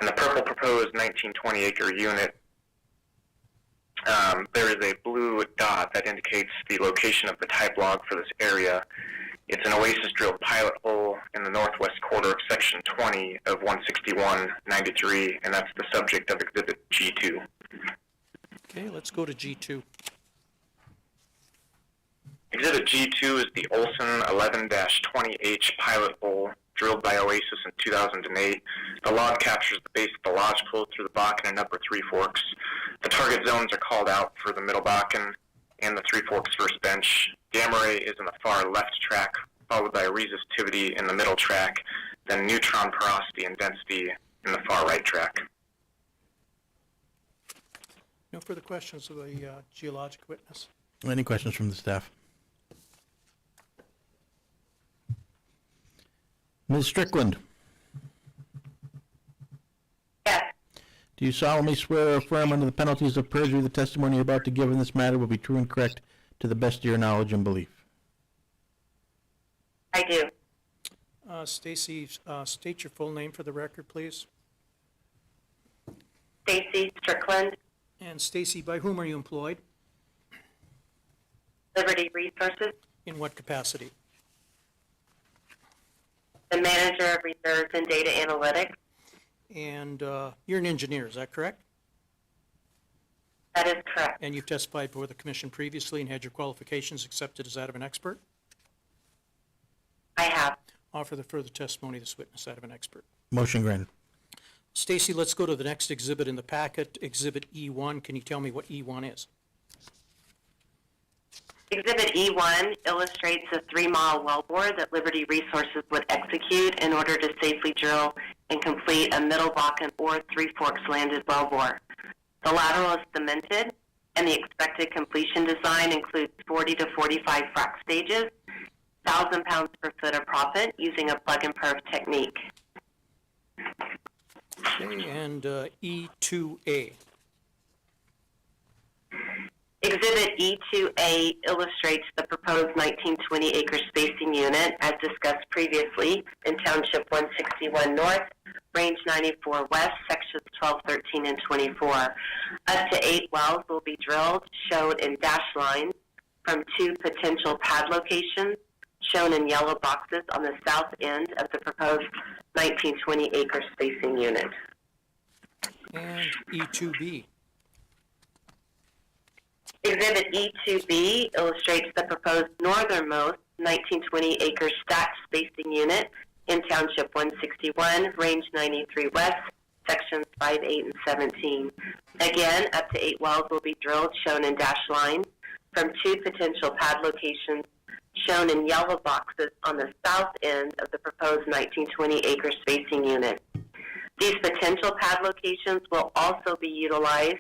In the purple proposed 19-20-acre unit, there is a blue dot that indicates the location of the type log for this area. It's an Oasis drilled pilot hole in the northwest quarter of Section 20 of 161-93, and that's the subject of Exhibit G2. Okay, let's go to G2. Exhibit G2 is the Olson 11-20H pilot hole drilled by Oasis in 2008. The log captures the base of the lodge flow through the Bakken and Upper Three Forks. The target zones are called out for the Middle Bakken and the Three Forks first bench. Gamma ray is in the far left track, followed by resistivity in the middle track, then neutron porosity and density in the far right track. No further questions of the geologic witness. Any questions from the staff? Ms. Strickland, Yes. do you solemnly swear or affirm under the penalties of perjury the testimony you're about to give in this matter will be true and correct to the best of your knowledge and belief? I do. Stacy, state your full name for the record, please. Stacy Strickland, And Stacy, by whom are you employed? Liberty Resources, In what capacity? the manager of reserves and data analytics. And you're an engineer, is that correct? That is correct. And you've testified before the commission previously and had your qualifications accepted as that of an expert? I have. Offer the further testimony of this witness that of an expert. Motion granted. Stacy, let's go to the next exhibit in the packet, Exhibit E1. Can you tell me what E1 is? Exhibit E1 illustrates a 3-mile wellbore that Liberty Resources would execute in order to safely drill and complete a Middle Bakken or Three Forks landed wellbore. The lateral is cemented, and the expected completion design includes 40 to 45 frac stages, 1,000 pounds per foot of proppant using a plug-and-perf technique. Okay, and E2A. Exhibit E2A illustrates the proposed 1920 acre spacing unit as discussed previously in Township 161 North, Range 94 West, Sections 12, 13, and 24. Up to 8 wells will be drilled, shown in dashed lines, from 2 potential pad locations, shown in yellow boxes on the south end of the proposed 1920 acre spacing unit. And E2B. Exhibit E2B illustrates the proposed northernmost 1920 acre stacked spacing unit in Township 161, Range 93 West, Sections 5, 8, and 17. Again, up to 8 wells will be drilled, shown in dashed lines, from 2 potential pad locations, shown in yellow boxes on the south end of the proposed 1920 acre spacing unit. These potential pad locations will also be utilized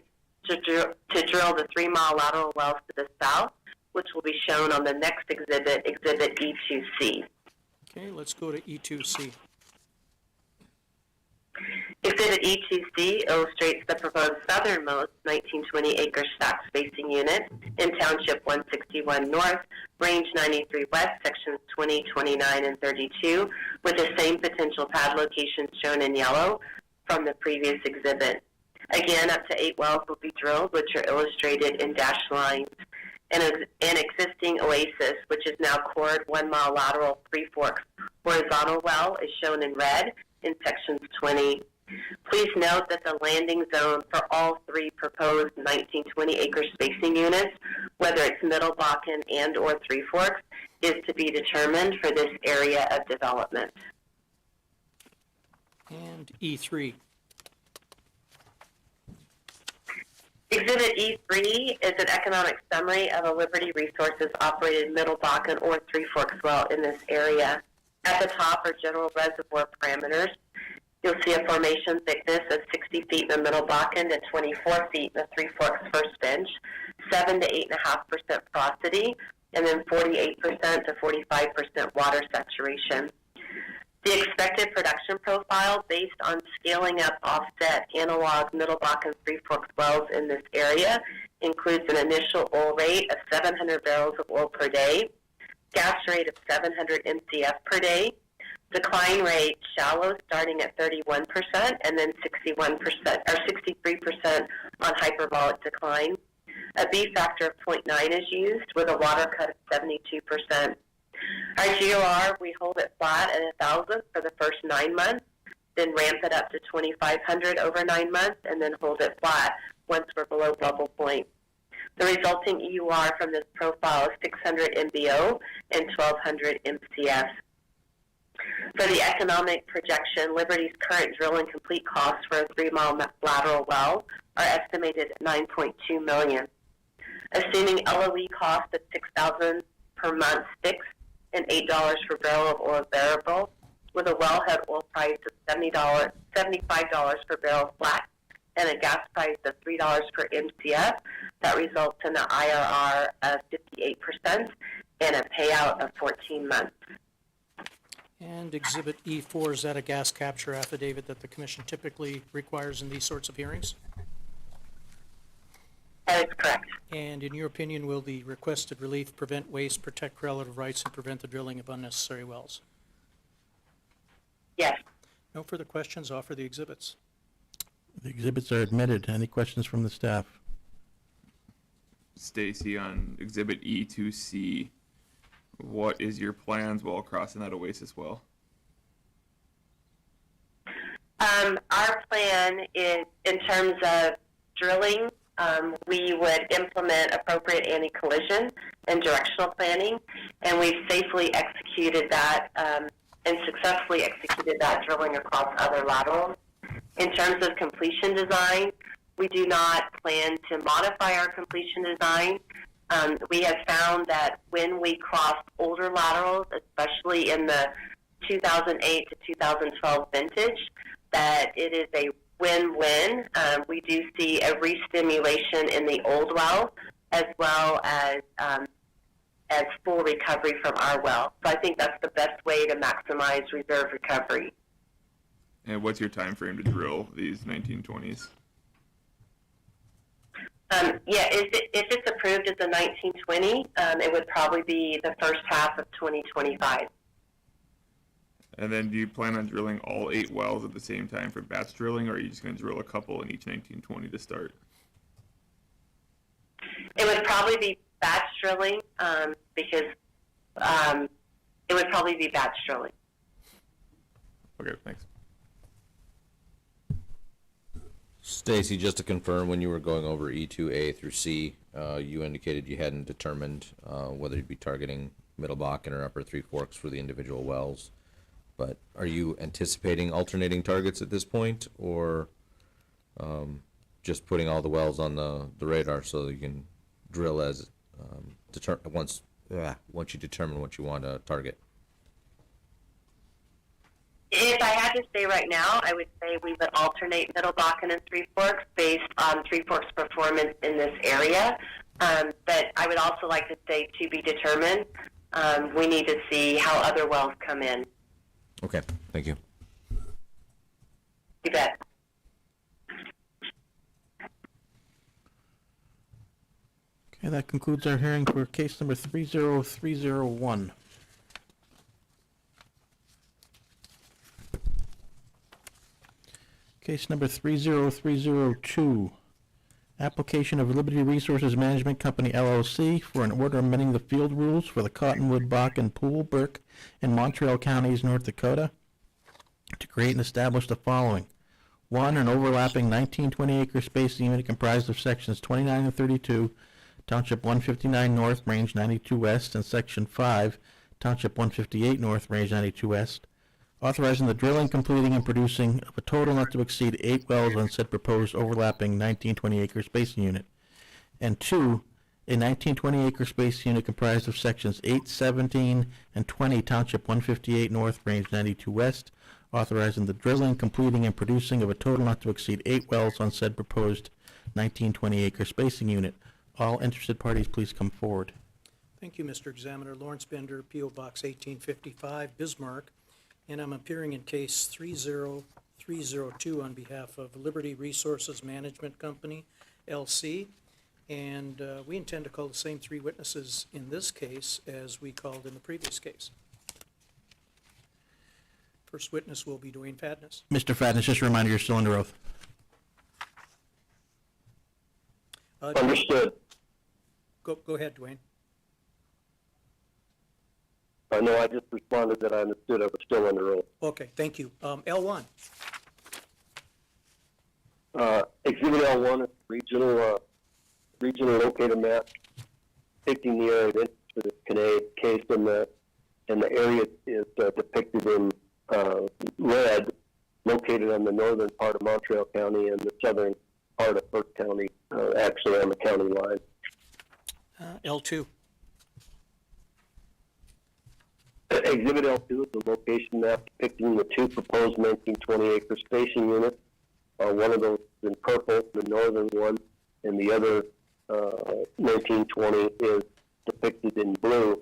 to drill the 3-mile lateral wells to the south, which will be shown on the next exhibit, Exhibit E2C. Okay, let's go to E2C. Exhibit E2C illustrates the proposed southernmost 1920 acre stacked spacing unit in Township 161 North, Range 93 West, Sections 20, 29, and 32, with the same potential pad locations shown in yellow from the previous exhibit. Again, up to 8 wells will be drilled, which are illustrated in dashed lines. An existing oasis, which is now cored 1-mile lateral Three Forks horizontal well, is shown in red in Sections 20. Please note that the landing zone for all 3 proposed 1920 acre spacing units, whether it's Middle Bakken and or Three Forks, is to be determined for this area of development. And E3. Exhibit E3 is an economic summary of a Liberty Resources operated Middle Bakken or Three Forks well in this area. At the top are general reservoir parameters. You'll see a formation thickness of 60 feet in the Middle Bakken to 24 feet in the Three Forks first bench, 7 to 8.5% porosity, and then 48% to 45% water saturation. The expected production profile based on scaling up offset analog Middle Bakken Three Forks wells in this area includes an initial oil rate of 700 barrels of oil per day, gas rate of 700 MCF per day, decline rate shallow starting at 31% and then 61% or 63% on hyperbolic decline. A B factor of 0.9 is used with a water cut of 72%. Our GOR, we hold it flat at 1,000 for the first 9 months, then ramp it up to 2,500 over 9 months, and then hold it flat once we're below bubble point. The resulting EUR from this profile is 600 MBO and 1,200 MCF. For the economic projection, Liberty's current drill and complete costs for a 3-mile lateral well are estimated at $9.2 million. Assuming LOE cost of $6,000 per month fixed and $8 per barrel of oil variable, with a wellhead oil price of $75 per barrel flat and a gas price of $3 per MCF, that results in an IRR of 58% and a payout of 14 months. And Exhibit E4, is that a gas capture affidavit that the commission typically requires in these sorts of hearings? That is correct. And in your opinion, will the requested relief prevent waste, protect relative rights, and prevent the drilling of unnecessary wells? Yes. No further questions, offer the exhibits. The exhibits are admitted. Any questions from the staff? Stacy, on Exhibit E2C, what is your plans while crossing that Oasis well? Our plan is, in terms of drilling, we would implement appropriate anti-collision and directional planning, and we've safely executed that and successfully executed that drilling across other laterals. In terms of completion design, we do not plan to modify our completion design. We have found that when we cross older laterals, especially in the 2008 to 2012 vintage, that it is a win-win. We do see a re-stimulation in the old well, as well as full recovery from our well. So I think that's the best way to maximize reserve recovery. And what's your time frame to drill these 1920s? If it's approved as a 1920, it would probably be the first half of 2025. And then do you plan on drilling all 8 wells at the same time for batch drilling, or are you just going to drill a couple in each 1920 to start? It would probably be batch drilling because it would probably be batch drilling. Okay, thanks. Stacy, just to confirm, when you were going over E2A through C, you indicated you hadn't determined whether you'd be targeting Middle Bakken or Upper Three Forks for the individual wells. But are you anticipating alternating targets at this point, or just putting all the wells on the radar so that you can drill as once you determine what you want to target? If I had to say right now, I would say we would alternate Middle Bakken and Three Forks based on Three Forks' performance in this area. But I would also like to say, to be determined. We need to see how other wells come in. Okay, thank you. You bet. Okay, that concludes our hearing for case number 30301. Case number 30302, application of Liberty Resources Management Company LLC for an order amending the field rules for the Cottonwood, Bakken, Poole, Burke, and Montreal counties, North Dakota, to create and establish the following. 1, an overlapping 1920-acre spacing unit comprised of sections 29 and 32, Township 159 North, Range 92 West, and Section 5, Township 158 North, Range 92 West, authorizing the drilling, completing, and producing of a total not to exceed 8 wells on said proposed overlapping 1920-acre spacing unit. And 2, a 1920-acre spacing unit comprised of sections 8, 17, and 20, Township 158 North, Range 92 West, authorizing the drilling, completing, and producing of a total not to exceed 8 wells on said proposed 1920-acre spacing unit. All interested parties, please come forward. Thank you, Mr. Examiner. Lawrence Bender, P.O. Box 1855, Bismarck, and I'm appearing in case 30302 on behalf of Liberty Resources Management Company, LC, and we intend to call the same 3 witnesses in this case as we called in the previous case. First witness will be Dwayne Fadness. Mr. Fadness, just a reminder, you're still under oath. Understood. Go ahead, Dwayne. I know I just responded that I understood I was still under oath. Okay, thank you. L1. Exhibit L1 is regional locator map depicting the area of interest for this case, and the area is depicted in red, located on the northern part of Montreal County and the southern part of Burke County, actually on the county line. L2. Exhibit L2 is a location map depicting the 2 proposed 1920-acre spacing units. One of those is in purple, the northern one, and the other 1920 is depicted in blue,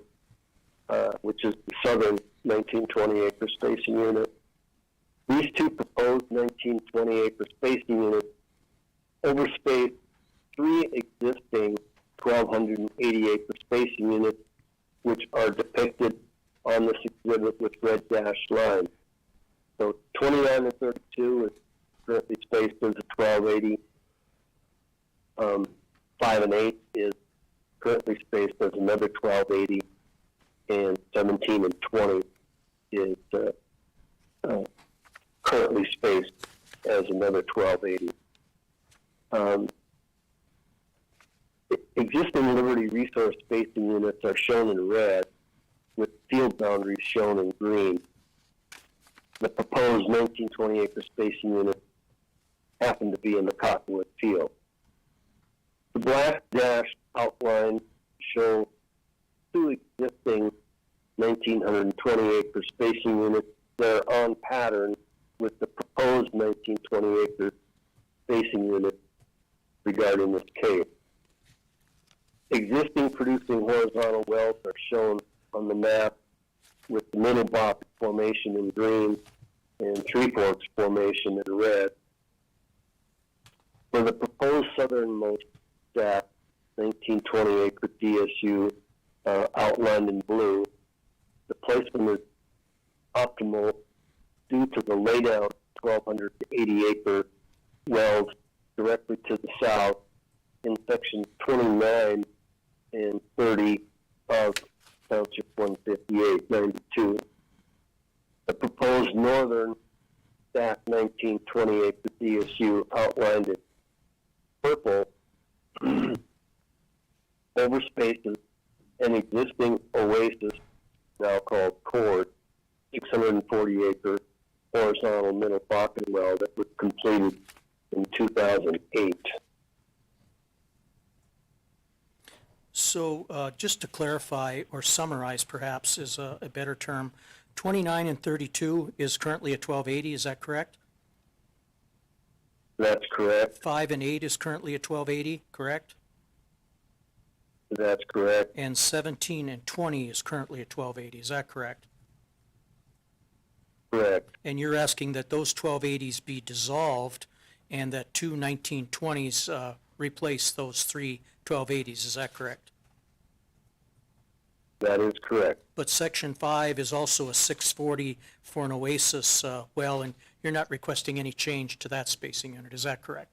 which is the southern 1920-acre spacing unit. These 2 proposed 1920-acre spacing units overspace 3 existing 1,280-acre spacing units, which are depicted on this exhibit with red dashed lines. So 29 and 32 is currently spaced as a 1280. 5 and 8 is currently spaced as another 1280, and 17 and 20 is currently spaced as another 1280. Existing Liberty Resource spacing units are shown in red, with field boundaries shown in green. The proposed 1920 acre spacing unit happened to be in the Cottonwood field. The black dashed outlines show two existing 1920 acre spacing units that are on pattern with the proposed 1920 acre spacing unit regarding this case. Existing producing horizontal wells are shown on the map with the Middle Bach Formation in green and Three Forks Formation in red. For the proposed southernmost stack, 1920 acre DSU outlined in blue, the placement is optimal due to the laydown 1,200 to 80 acre wells directly to the south in sections 29 and 30 of Township 158-92. The proposed northern stack 1920 acre DSU outlined in purple overspaces an existing oasis, now called Cord, 640 acre horizontal Middle Bakken well that was completed in 2008. So just to clarify or summarize perhaps is a better term, 29 and 32 is currently a 1280, is that correct? That's correct. 5 and 8 is currently a 1280, correct? That's correct. And 17 and 20 is currently a 1280, is that correct? Correct. And you're asking that those 1280s be dissolved and that two 1920s replace those three 1280s, is that correct? That is correct. But Section 5 is also a 640 for an Oasis well, and you're not requesting any change to that spacing unit, is that correct?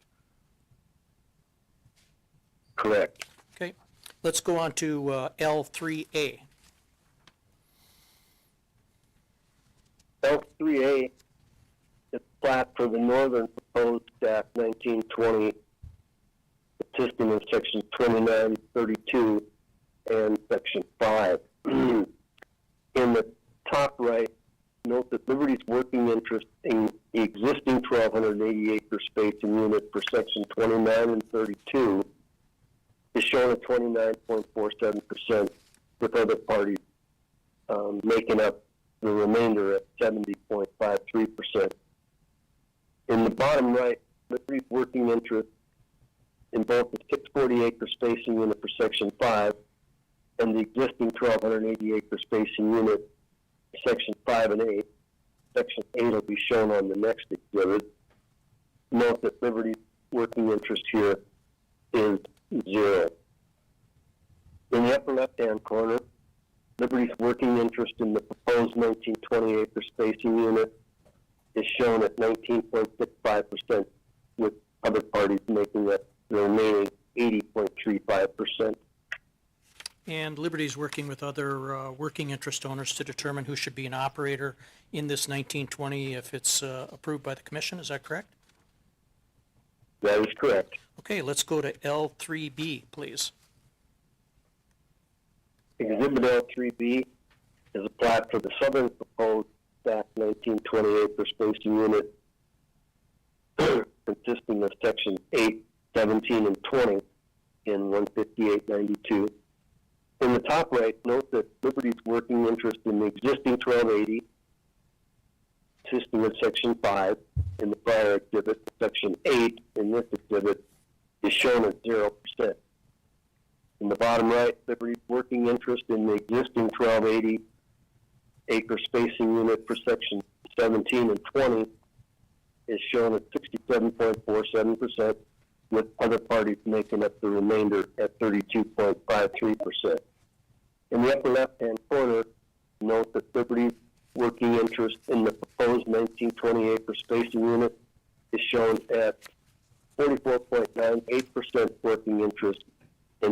Correct. Okay, let's go on to L3A. L3A is plat for the northern proposed stack 1920, consisting of section 29, 32, and section 5. In the top right, note that Liberty's working interest in the existing 1,280 acre spacing unit for section 29 and 32 is shown at 29.47%, with other parties making up the remainder at 70.53%. In the bottom right, Liberty's working interest in both the 640 acre spacing unit for section 5 and the existing 1,280 acre spacing unit, section 5 and 8. Section 8 will be shown on the next exhibit. Note that Liberty's working interest here is 0. In the upper left-hand corner, Liberty's working interest in the proposed 1920 acre spacing unit is shown at 19.65%, with other parties making up the remaining 80.35%. And Liberty's working with other working interest owners to determine who should be an operator in this 1920 if it's approved by the commission, is that correct? That is correct. Okay, let's go to L3B, please. Exhibit L3B is a plat for the southern proposed stack 1920 acre spacing unit consisting of sections 8, 17, and 20 in 158-92. In the top right, note that Liberty's working interest in the existing 1280, consisting of section 5 in the prior exhibit, section 8 in this exhibit, is shown at 0%. In the bottom right, Liberty's working interest in the existing 1280 acre spacing unit for section 17 and 20 is shown at 67.47%, with other parties making up the remainder at 32.53%. In the upper left-hand corner, note that Liberty's working interest in the proposed 1920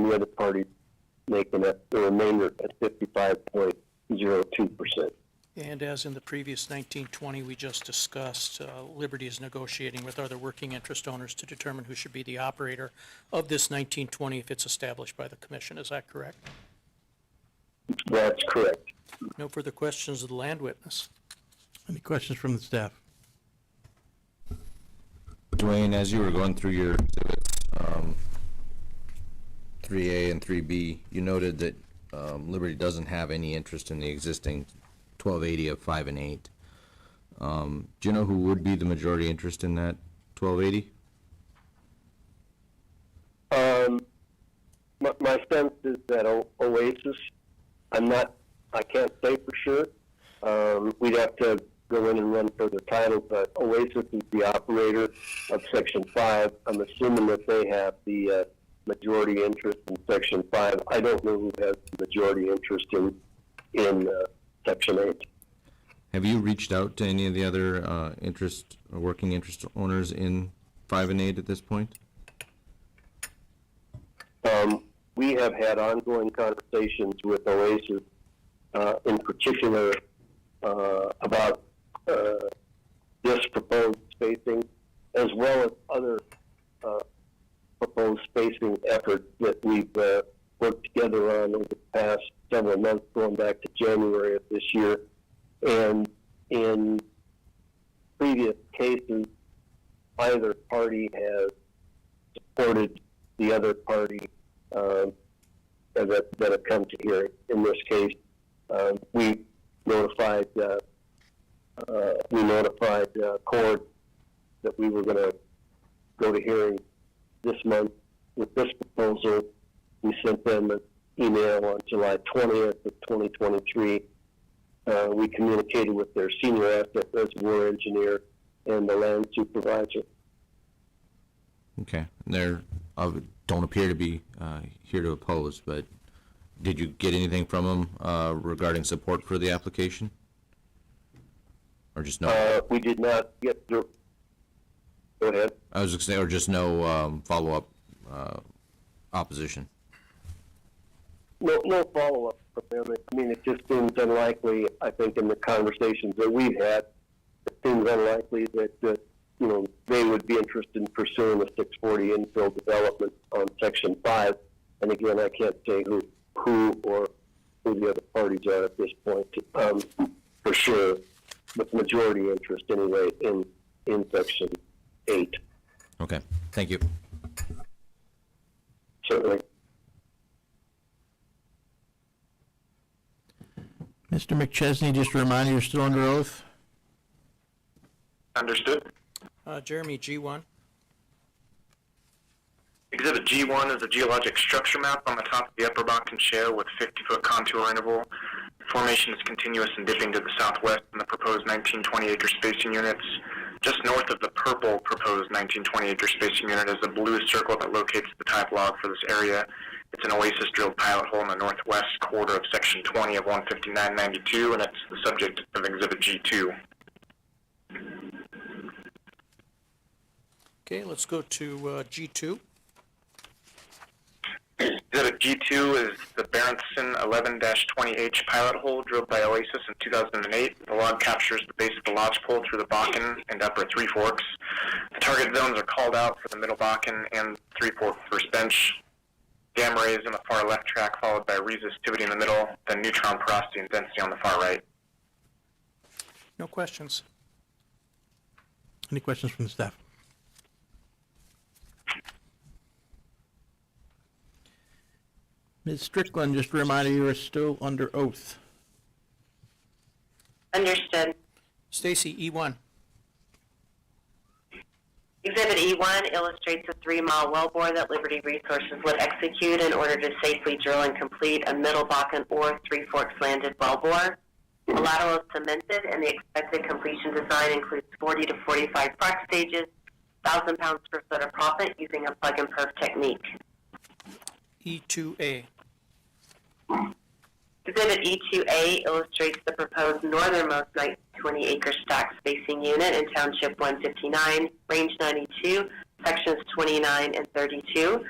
and the other party making up the remainder at 55.02%. And as in the previous 1920 we just discussed, Liberty is negotiating with other working interest owners to determine who should be the operator of this 1920 if it's established by the commission. Is that correct? That's correct. No further questions of the land witness. Any questions from the staff? Dwayne, as you were going through your exhibits, 3A and 3B, you noted that Liberty doesn't have any interest in the existing 1280 of 5 and 8. Do you know who would be the majority interest in that 1280? My sense is that Oasis, I can't say for sure. We'd have to go in and run further titles, but Oasis is the operator of Section 5. I'm assuming that they have the majority interest in Section 5. I don't know who has the majority interest in Section 8. Have you reached out to any of the other working interest owners in 5 and 8 at this point? We have had ongoing conversations with Oasis, in particular, about this proposed spacing, as well as other proposed spacing efforts that we've worked together on over the past several months, going back to January of this year. And in previous cases, either party has supported the other party that have come to hearing. In this case, we notified Cord that we were going to go to hearing this month with this proposal. We sent them an email on July 20th of 2023. We communicated with their senior asset reservoir engineer and the land supervisor. Okay. They don't appear to be here to oppose, but did you get anything from them regarding support for the application? Or just no? We did not get through. Go ahead. I was just saying, or just no follow-up opposition? No follow-up from them. I mean, it just seems unlikely, I think, in the conversations that we've had, it seems unlikely that they would be interested in pursuing a 640 infill development on Section 5. And again, I can't say who or who the other parties are at this point, for sure, but majority interest anyway in Section 8. Okay, thank you. Certainly. Mr. McChesney, just a reminder, you're still under oath? Understood. Jeremy, G1. Exhibit G1 is a geologic structure map on the top of the Upper Bakken Shale with 50-foot contour interval. Formation is continuous and dipping to the southwest in the proposed 1920-acre spacing units. Just north of the purple proposed 1920-acre spacing unit is the blue circle that locates the type log for this area. It's an Oasis drilled pilot hole in the northwest quarter of Section 20 of 15992, and it's the subject of Exhibit G2. Okay, let's go to G2. Exhibit G2 is the Berenson 11-20H pilot hole drilled by Oasis in 2008. The log captures the base of the lodge pole through the Bakken and upper Three Forks. The target zones are called out for the middle Bakken and Three Forks first bench. Gamma rays in the far left track, followed by resistivity in the middle, then neutron porosity and density on the far right. No questions. Any questions from the staff? Ms. Strickland, just a reminder, you are still under oath. Understood. Stacy, E1. Exhibit E1 illustrates a 3-mile wellbore that Liberty Resources would execute in order to safely drill and complete a Middle Bakken or Three Forks landed wellbore. The lateral is cemented, and the expected completion design includes 40 to 45 frac stages, 1,000 pounds per foot of proppant using a plug-and-perf technique. E2A. Exhibit E2A illustrates the proposed northernmost 20-acre stack spacing unit in Township 159, Range 92, Sections 29 and 32.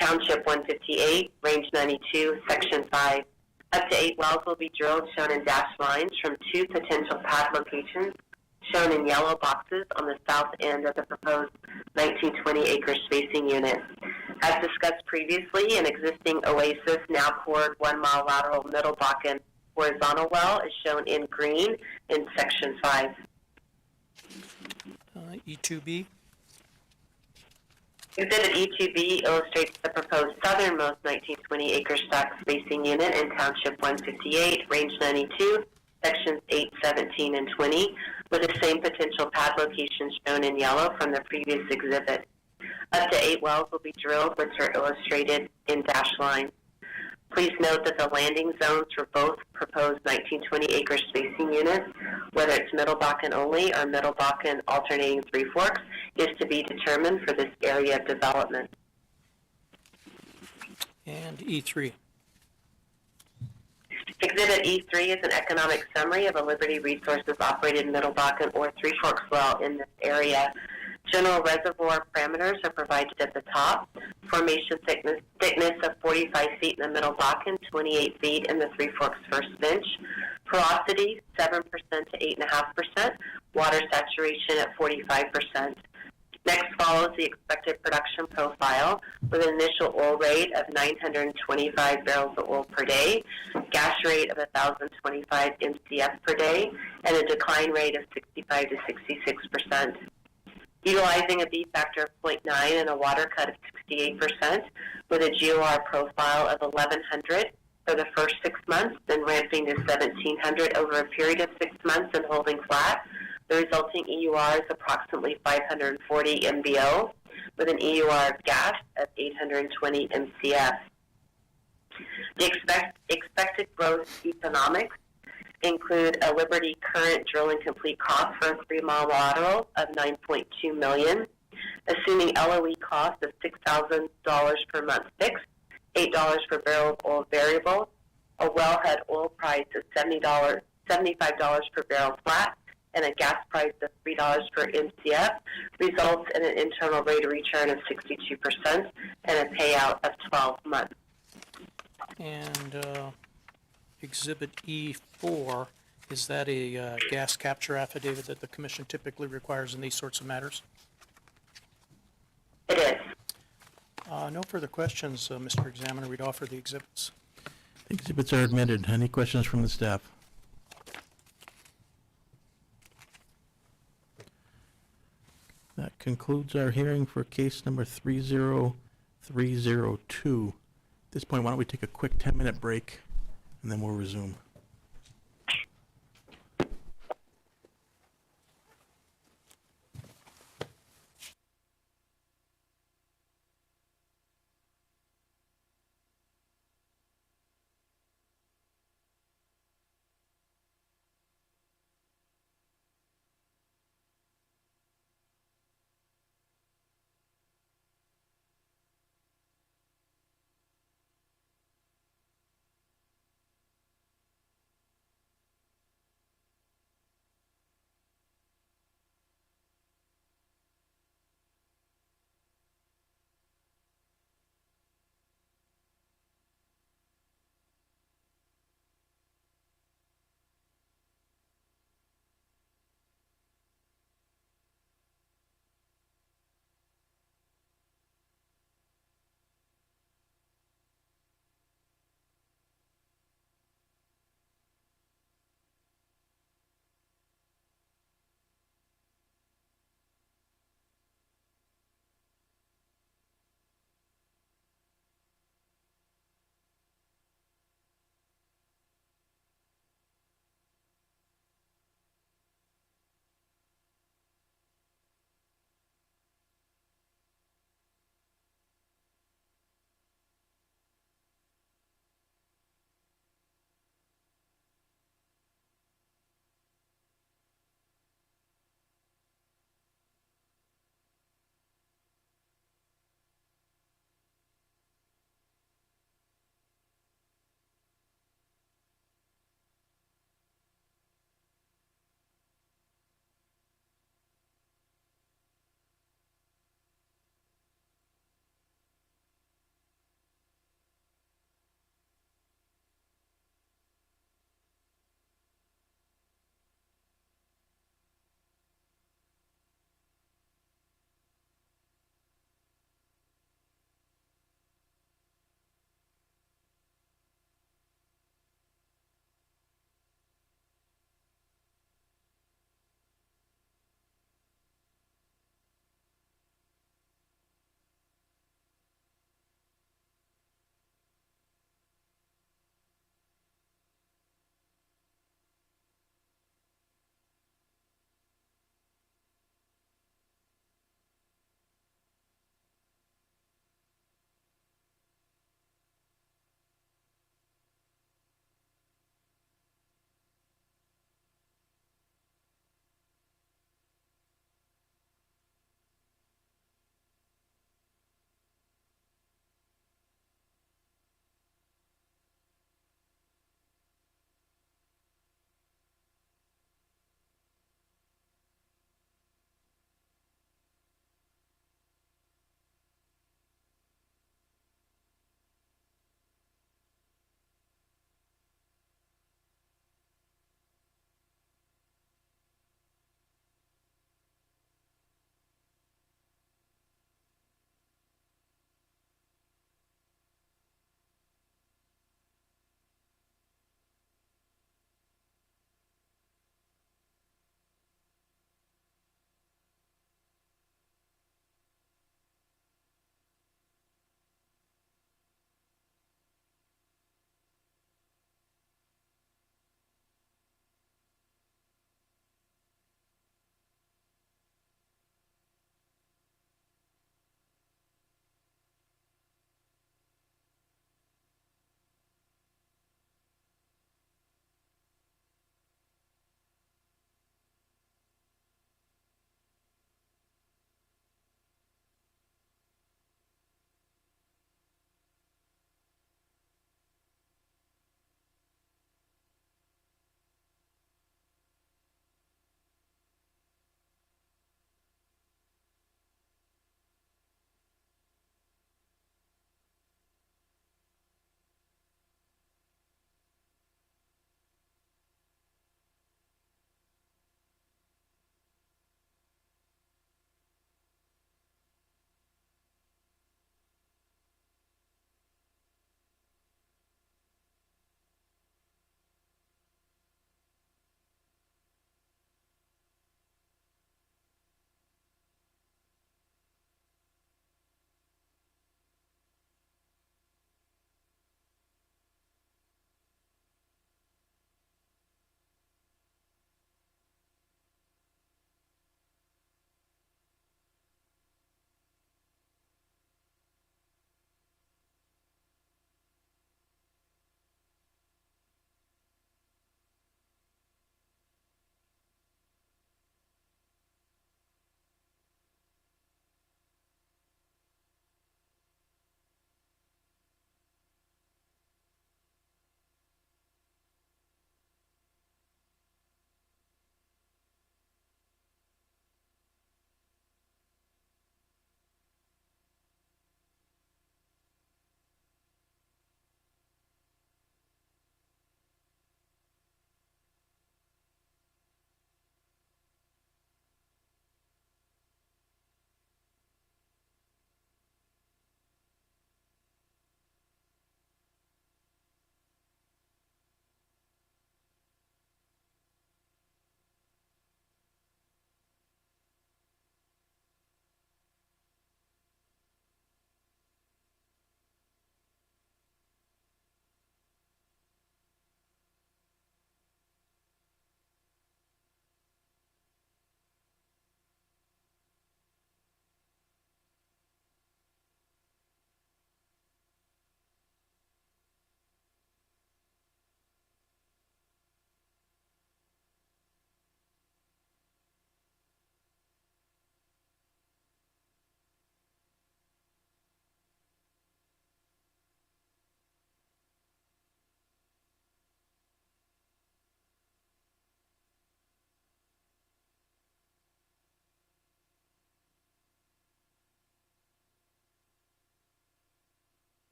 Township 158, Range 92, Section 5. Up to 8 wells will be drilled, shown in dashed lines, from 2 potential pad locations, shown in yellow boxes on the south end of the proposed 1920-acre spacing unit. As discussed previously, an existing Oasis, now cored 1-mile lateral Middle Bakken horizontal well is shown in green in Section 5. E2B. Exhibit E2B illustrates the proposed southernmost 1920-acre stack spacing unit in Township 158, Range 92, Sections 8, 17, and 20, with the same potential pad locations shown in yellow from the previous exhibit. Up to 8 wells will be drilled, which are illustrated in dashed lines. Please note that the landing zones for both proposed 1920-acre spacing units, whether it's Middle Bakken only or Middle Bakken alternating Three Forks, is to be determined for this area of development. And E3. Exhibit E3 is an economic summary of a Liberty Resources operated Middle Bakken or Three Forks well in this area. General reservoir parameters are provided at the top. Formation thickness of 45 feet in the Middle Bakken, 28 feet in the Three Forks first bench. Porosity 7% to 8.5%. Water saturation at 45%. Next follows the expected production profile with an initial oil rate of 925 barrels of oil per day, gas rate of 1,025 MCF per day, and a decline rate of 65 to 66%. Utilizing a B factor of 0.9 and a water cut of 68%, with a GOR profile of 1,100 for the first 6 months, then ramping to 1,700 over a period of 6 months and holding flat. The resulting EUR is approximately 540 MBO, with an EUR of gas of 820 MCF. The expected growth economics include a Liberty current drill and complete cost for a 3-mile lateral of $9.2 million, assuming LOE cost of $6,000 per month fixed, $8 per barrel of oil variable, a wellhead oil price of $75 per barrel flat, and a gas price of $3 per MCF, results in an internal rate of return of 62% and a payout of 12 months. And Exhibit E4, is that a gas capture affidavit that the commission typically requires in these sorts of matters? It is. No further questions, Mr. Examiner. We'd offer the exhibits. The exhibits are admitted. Any questions from the staff? That concludes our hearing for case number 30302. At this point, why don't we take a quick 10-minute break, and then we'll resume.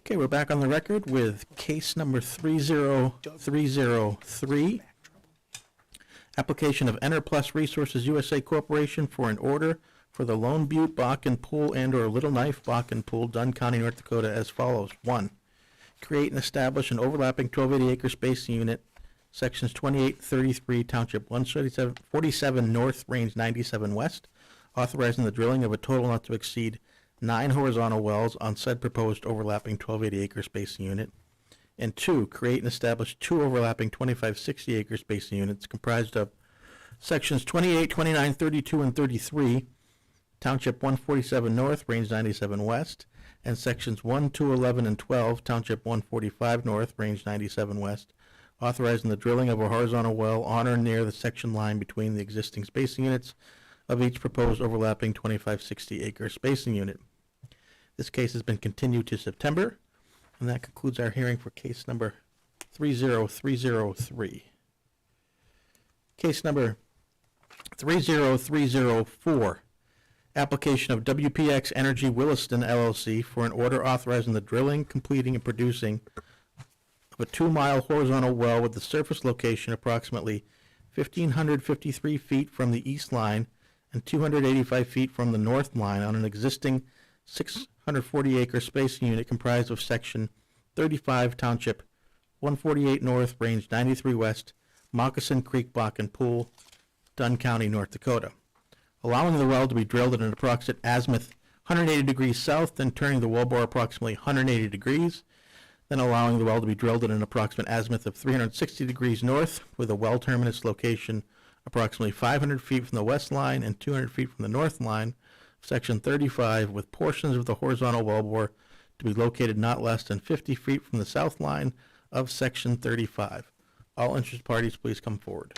Okay, we're back on the record with case number 30303. Application of Enerplus Resources USA Corporation for an order for the Lone Butte Bakken Pool and/or Little Knife Bakken Pool, Dunn County, North Dakota, as follows. 1. Create and establish an overlapping 1280 acre spacing unit, sections 2833, Township 147 North, Range 97 West, authorizing the drilling of a total not to exceed 9 horizontal wells on said proposed overlapping 1280 acre spacing unit. And 2, create and establish 2 overlapping 2560 acre spacing units comprised of sections 28, 29, 32, and 33, Township 147 North, Range 97 West, and sections 1, 2, 11, and 12, Township 145 North, Range 97 West, authorizing the drilling of a horizontal well on or near the section line between the existing spacing units of each proposed overlapping 2560 acre spacing unit. This case has been continued to September, and that concludes our hearing for case number 30303. Case number 30304. Application of WPX Energy Williston LLC for an order authorizing the drilling, completing, and producing of a 2-mile horizontal well with the surface location approximately 1,553 feet from the east line and 285 feet from the north line on an existing 640 acre spacing unit comprised of section 35, Township 148 North, Range 93 West, Moccasin Creek Bakken Pool, Dunn County, North Dakota. Allowing the well to be drilled at an approximate azimuth 180 degrees south, then turning the wellbore approximately 180 degrees, then allowing the well to be drilled at an approximate azimuth of 360 degrees north, with a well terminus location approximately 500 feet from the west line and 200 feet from the north line, section 35, with portions of the horizontal wellbore to be located not less than 50 feet from the south line of section 35. All interested parties, please come forward.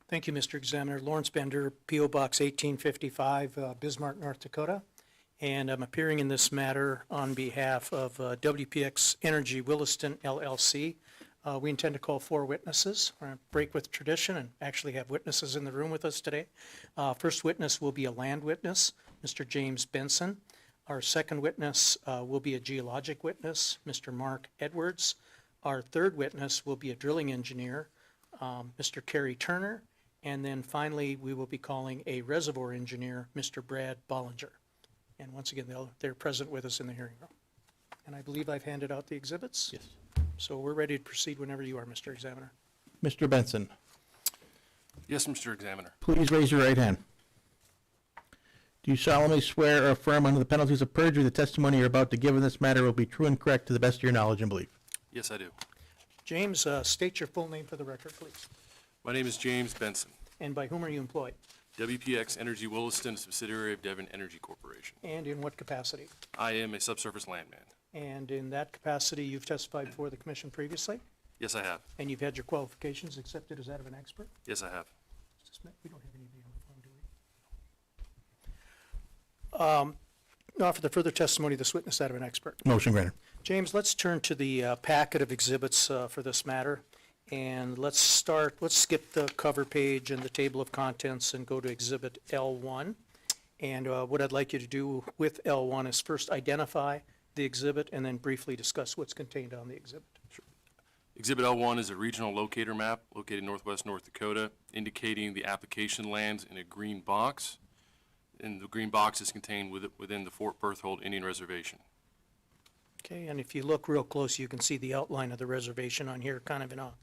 Thank you, Mr. Examiner. Lawrence Bender, P.O. Box 1855, Bismarck, North Dakota. And I'm appearing in this matter on behalf of WPX Energy Williston LLC. We intend to call 4 witnesses. We're going to break with tradition and actually have witnesses in the room with us today. First witness will be a land witness, Mr. James Benson. Our second witness will be a geologic witness, Mr. Mark Edwards. Our third witness will be a drilling engineer, Mr. Kerry Turner. And then finally, we will be calling a reservoir engineer, Mr. Brad Bollinger. And once again, they're present with us in the hearing room. And I believe I've handed out the exhibits. Yes. So we're ready to proceed whenever you are, Mr. Examiner. Mr. Benson, Yes, Mr. Examiner. please raise your right hand. Do you solemnly swear or affirm under the penalties of perjury the testimony you're about to give in this matter will be true and correct to the best of your knowledge and belief? Yes, I do. James, state your full name for the record, please. My name is James Benson. And by whom are you employed? WPX Energy Williston, a subsidiary of Devon Energy Corporation. And in what capacity? I am a subsurface landman. And in that capacity, you've testified before the commission previously? Yes, I have. And you've had your qualifications accepted as that of an expert? Yes, I have. We don't have anybody on the phone, do we? Now for the further testimony of this witness, that of an expert. Motion granted. James, let's turn to the packet of exhibits for this matter. And let's skip the cover page and the table of contents and go to Exhibit L1. And what I'd like you to do with L1 is first identify the exhibit and then briefly discuss what's contained on the exhibit. Exhibit L1 is a regional locator map located in northwest North Dakota, indicating the application lands in a green box. And the green box is contained within the Fort Berthold Indian Reservation. Okay, and if you look real close, you can see the outline of the reservation on here, kind of in a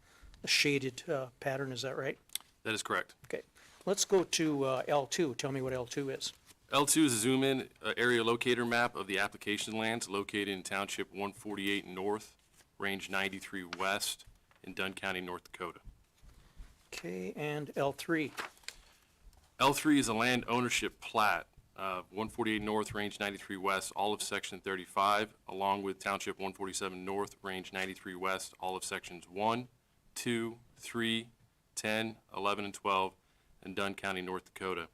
shaded pattern. Is that right? That is correct. Okay, let's go to L2. Tell me what L2 is. L2 is a zoom-in area locator map of the application lands located in Township 148 North, Range 93 West, in Dunn County, North Dakota. Okay, and L3. L3 is a land ownership plat of 148 North, Range 93 West, all of Section 35, along with Township 147 North, Range 93 West, all of Sections 1, 2, 3, 10, 11, and 12, in Dunn County, North Dakota.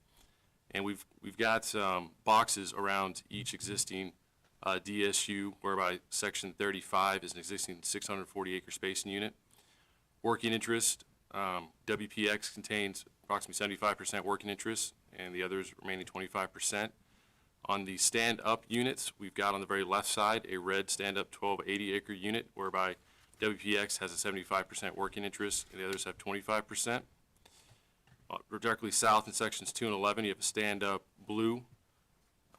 And we've got boxes around each existing DSU, whereby Section 35 is an existing 640-acre spacing unit. Working interest, WPX contains approximately 75% working interest, and the others remaining 25%. On the stand-up units, we've got on the very left side a red stand-up 1280 acre unit whereby WPX has a 75% working interest and the others have 25%. Directly south in sections 2 and 11, you have a stand-up blue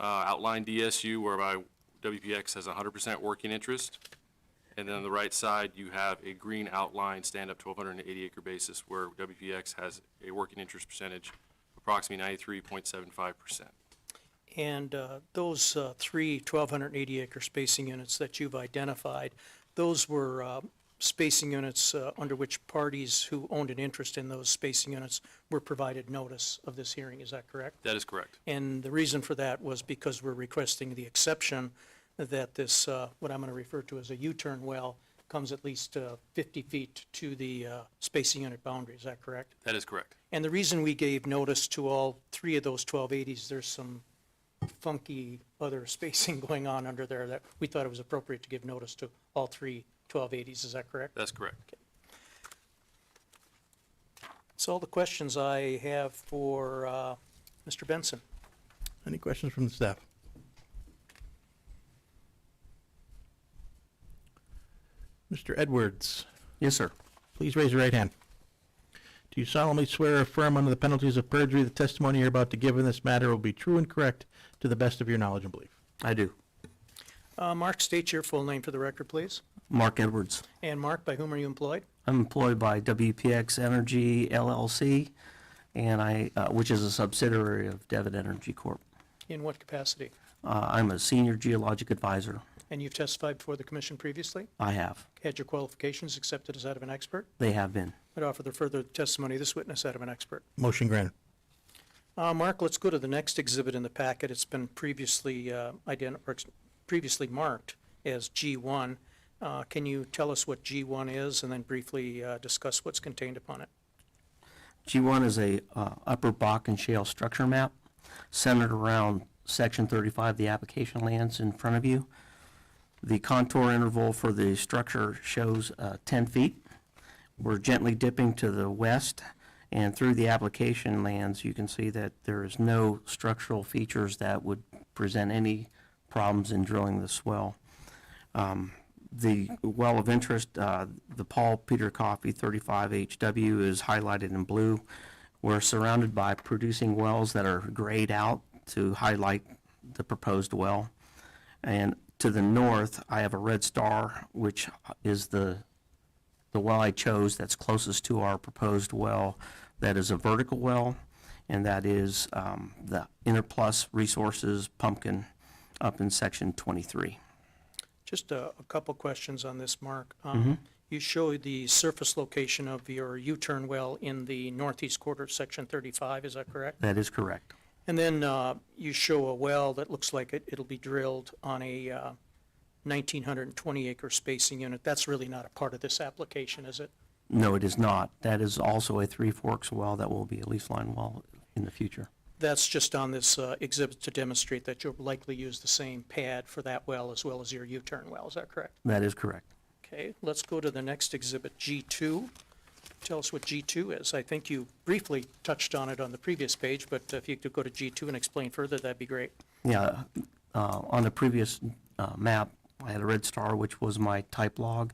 outline DSU whereby WPX has 100% working interest. And then on the right side, you have a green outline stand-up 1,280 acre basis where WPX has a working interest percentage of approximately 93.75%. And those three 1,280 acre spacing units that you've identified, those were spacing units under which parties who owned an interest in those spacing units were provided notice of this hearing, is that correct? That is correct. And the reason for that was because we're requesting the exception that this, what I'm going to refer to as a U-turn well, comes at least 50 feet to the spacing unit boundary, is that correct? That is correct. And the reason we gave notice to all three of those 1280s, there's some funky other spacing going on under there that we thought it was appropriate to give notice to all three 1280s, is that correct? That's correct. That's all the questions I have for Mr. Benson. Any questions from the staff? Mr. Edwards, Yes, sir. please raise your right hand. Do you solemnly swear or affirm under the penalties of perjury the testimony you're about to give in this matter will be true and correct to the best of your knowledge and belief? I do. Mark, state your full name for the record, please. Mark Edwards. And Mark, by whom are you employed? I'm employed by WPX Energy LLC, and which is a subsidiary of Devitt Energy Corp. In what capacity? I'm a senior geologic advisor. And you've testified before the commission previously? I have. Had your qualifications accepted as that of an expert? They have been. I'd offer the further testimony of this witness that of an expert. Motion granted. Mark, let's go to the next exhibit in the packet. It's been previously previously marked as G1. Can you tell us what G1 is and then briefly discuss what's contained upon it? G1 is a Upper Bakken Shale structure map centered around Section 35, the application lands in front of you. The contour interval for the structure shows 10 feet. We're gently dipping to the west, and through the application lands, you can see that there is no structural features that would present any problems in drilling this well. The well of interest, the Paul Peter Coffey 35 HW, is highlighted in blue. We're surrounded by producing wells that are grayed out to highlight the proposed well. And to the north, I have a red star, which is the well I chose that's closest to our proposed well. That is a vertical well, and that is the Interplus Resources Pumpkin up in section 23. Just a couple questions on this, Mark. You show the surface location of your U-turn well in the northeast quarter of section 35, is that correct? That is correct. And then you show a well that looks like it'll be drilled on a 1,920 acre spacing unit. That's really not a part of this application, is it? No, it is not. That is also a Three Forks well that will be a lease line well in the future. That's just on this exhibit to demonstrate that you'll likely use the same pad for that well as your U-turn well, is that correct? That is correct. Okay, let's go to the next exhibit, G2. Tell us what G2 is. I think you briefly touched on it on the previous page, but if you could go to G2 and explain further, that'd be great. Yeah, on the previous map, I had a red star, which was my type log.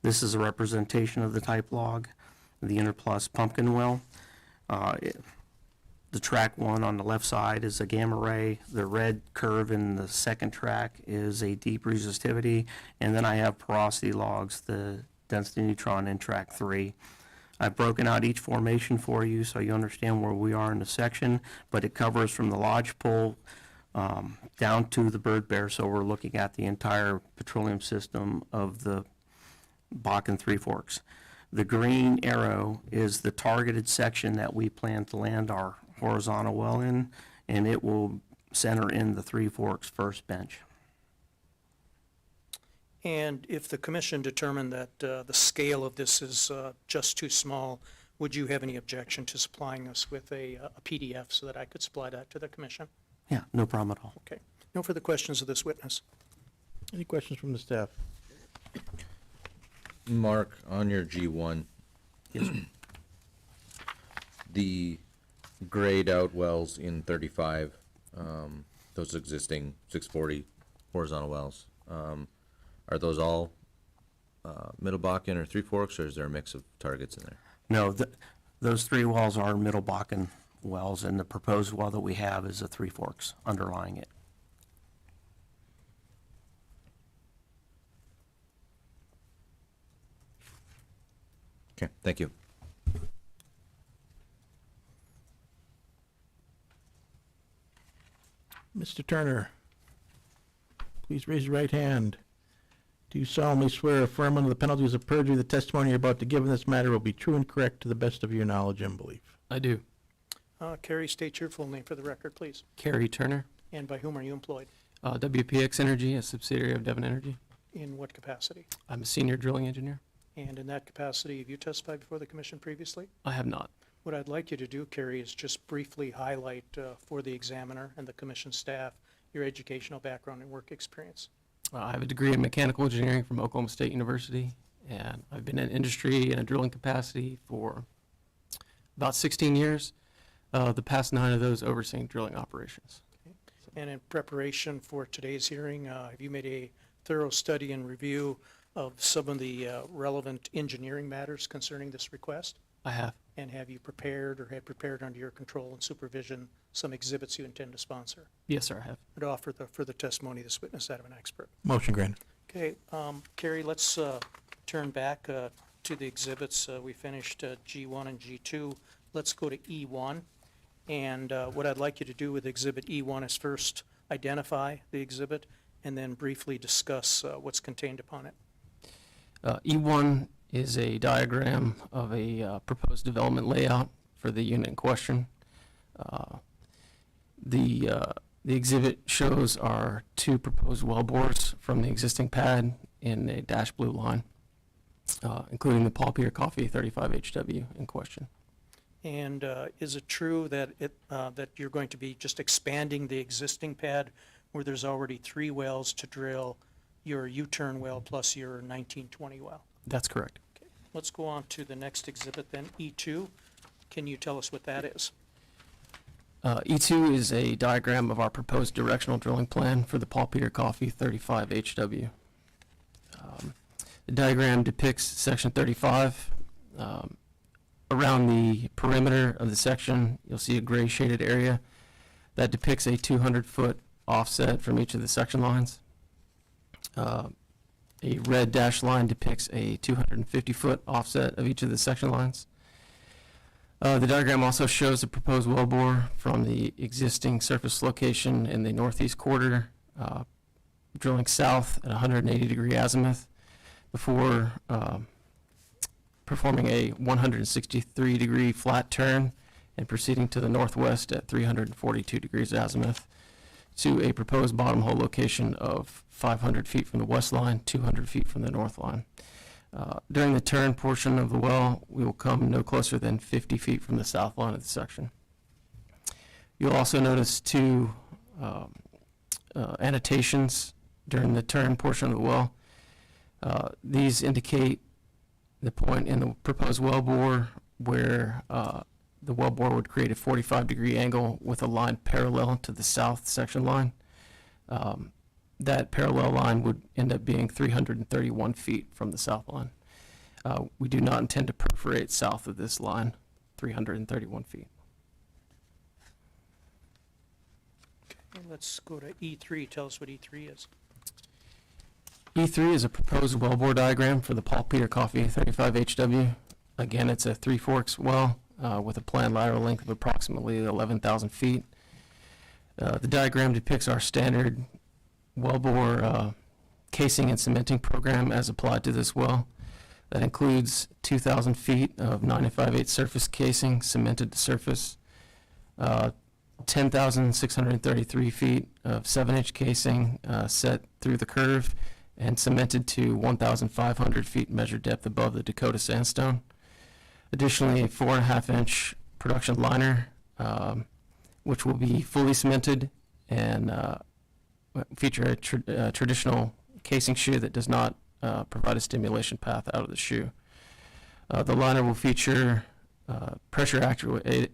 This is a representation of the type log, the Interplus pumpkin well. The track one on the left side is a gamma ray. The red curve in the second track is a deep resistivity. And then I have porosity logs, the density neutron in track 3. I've broken out each formation for you so you understand where we are in the section, but it covers from the lodgepole down to the bird bear, so we're looking at the entire petroleum system of the Bakken Three Forks. The green arrow is the targeted section that we plan to land our horizontal well in, and it will center in the Three Forks first bench. And if the commission determined that the scale of this is just too small, would you have any objection to supplying us with a PDF so that I could supply that to the commission? Yeah, no problem at all. Okay. No further questions of this witness. Any questions from the staff? Mark, on your G1, the grayed out wells in 35, those existing 640 horizontal wells. Are those all Middle Bakken or Three Forks, or is there a mix of targets in there? No, those 3 wells are Middle Bakken wells, and the proposed well that we have is a Three Forks underlying it. Okay, thank you. Mr. Turner, please raise your right hand. Do you solemnly swear or affirm under the penalties of perjury the testimony you're about to give in this matter will be true and correct to the best of your knowledge and belief? I do. Carrie, state your full name for the record, please. Carrie Turner, And by whom are you employed? WPX Energy, a subsidiary of Devon Energy. In what capacity? I'm a senior drilling engineer. And in that capacity, have you testified before the commission previously? I have not. What I'd like you to do, Carrie, is just briefly highlight for the examiner and the commission staff your educational background and work experience. I have a degree in mechanical engineering from Oklahoma State University, and I've been in industry in a drilling capacity for about 16 years. The past 9 of those overseeing drilling operations. And in preparation for today's hearing, have you made a thorough study and review of some of the relevant engineering matters concerning this request? I have. And have you prepared or had prepared under your control and supervision some exhibits you intend to sponsor? Yes, sir, I have. And offer the further testimony of this witness that of an expert. Motion granted. Okay, Carrie, let's turn back to the exhibits. We finished G1 and G2. Let's go to E1. And what I'd like you to do with Exhibit E1 is first identify the exhibit and then briefly discuss what's contained upon it. E1 is a diagram of a proposed development layout for the unit in question. The exhibit shows our 2 proposed well bores from the existing pad in a dash blue line, including the Paul Peter Coffee 35 HW in question. And is it true that that you're going to be just expanding the existing pad where there's already 3 wells to drill your U-turn well plus your 1920 well? That's correct. Okay. Let's go on to the next exhibit then, E2. Can you tell us what that is? E2 is a diagram of our proposed directional drilling plan for the Paul Peter Coffee 35 HW. The diagram depicts section 35. Around the perimeter of the section, you'll see a gray shaded area that depicts a 200-foot offset from each of the section lines. A red dashed line depicts a 250-foot offset of each of the section lines. The diagram also shows the proposed wellbore from the existing surface location in the northeast quarter, drilling south at 180-degree azimuth before performing a 163-degree flat turn and proceeding to the northwest at 342 degrees azimuth to a proposed bottom hole location of 500 feet from the west line, 200 feet from the north line. During the turn portion of the well, we will come no closer than 50 feet from the south line of the section. You'll also notice 2 annotations during the turn portion of the well. These indicate the point in the proposed wellbore where the wellbore would create a 45-degree angle with a line parallel to the south section line. That parallel line would end up being 331 feet from the south line. We do not intend to perforate south of this line, 331 feet. Okay, let's go to E3. Tell us what E3 is. E3 is a proposed wellbore diagram for the Paul Peter Coffee 35 HW. Again, it's a Three Forks well with a planned lateral length of approximately 11,000 feet. The diagram depicts our standard wellbore casing and cementing program as applied to this well. That includes 2,000 feet of 9 5/8 surface casing cemented to surface, 10,633 feet of 7-inch casing set through the curve and cemented to 1,500 feet measured depth above the Dakota sandstone. Additionally, a 4.5-inch production liner, which will be fully cemented and feature a traditional casing shoe that does not provide a stimulation path out of the shoe. The liner will feature pressure actuated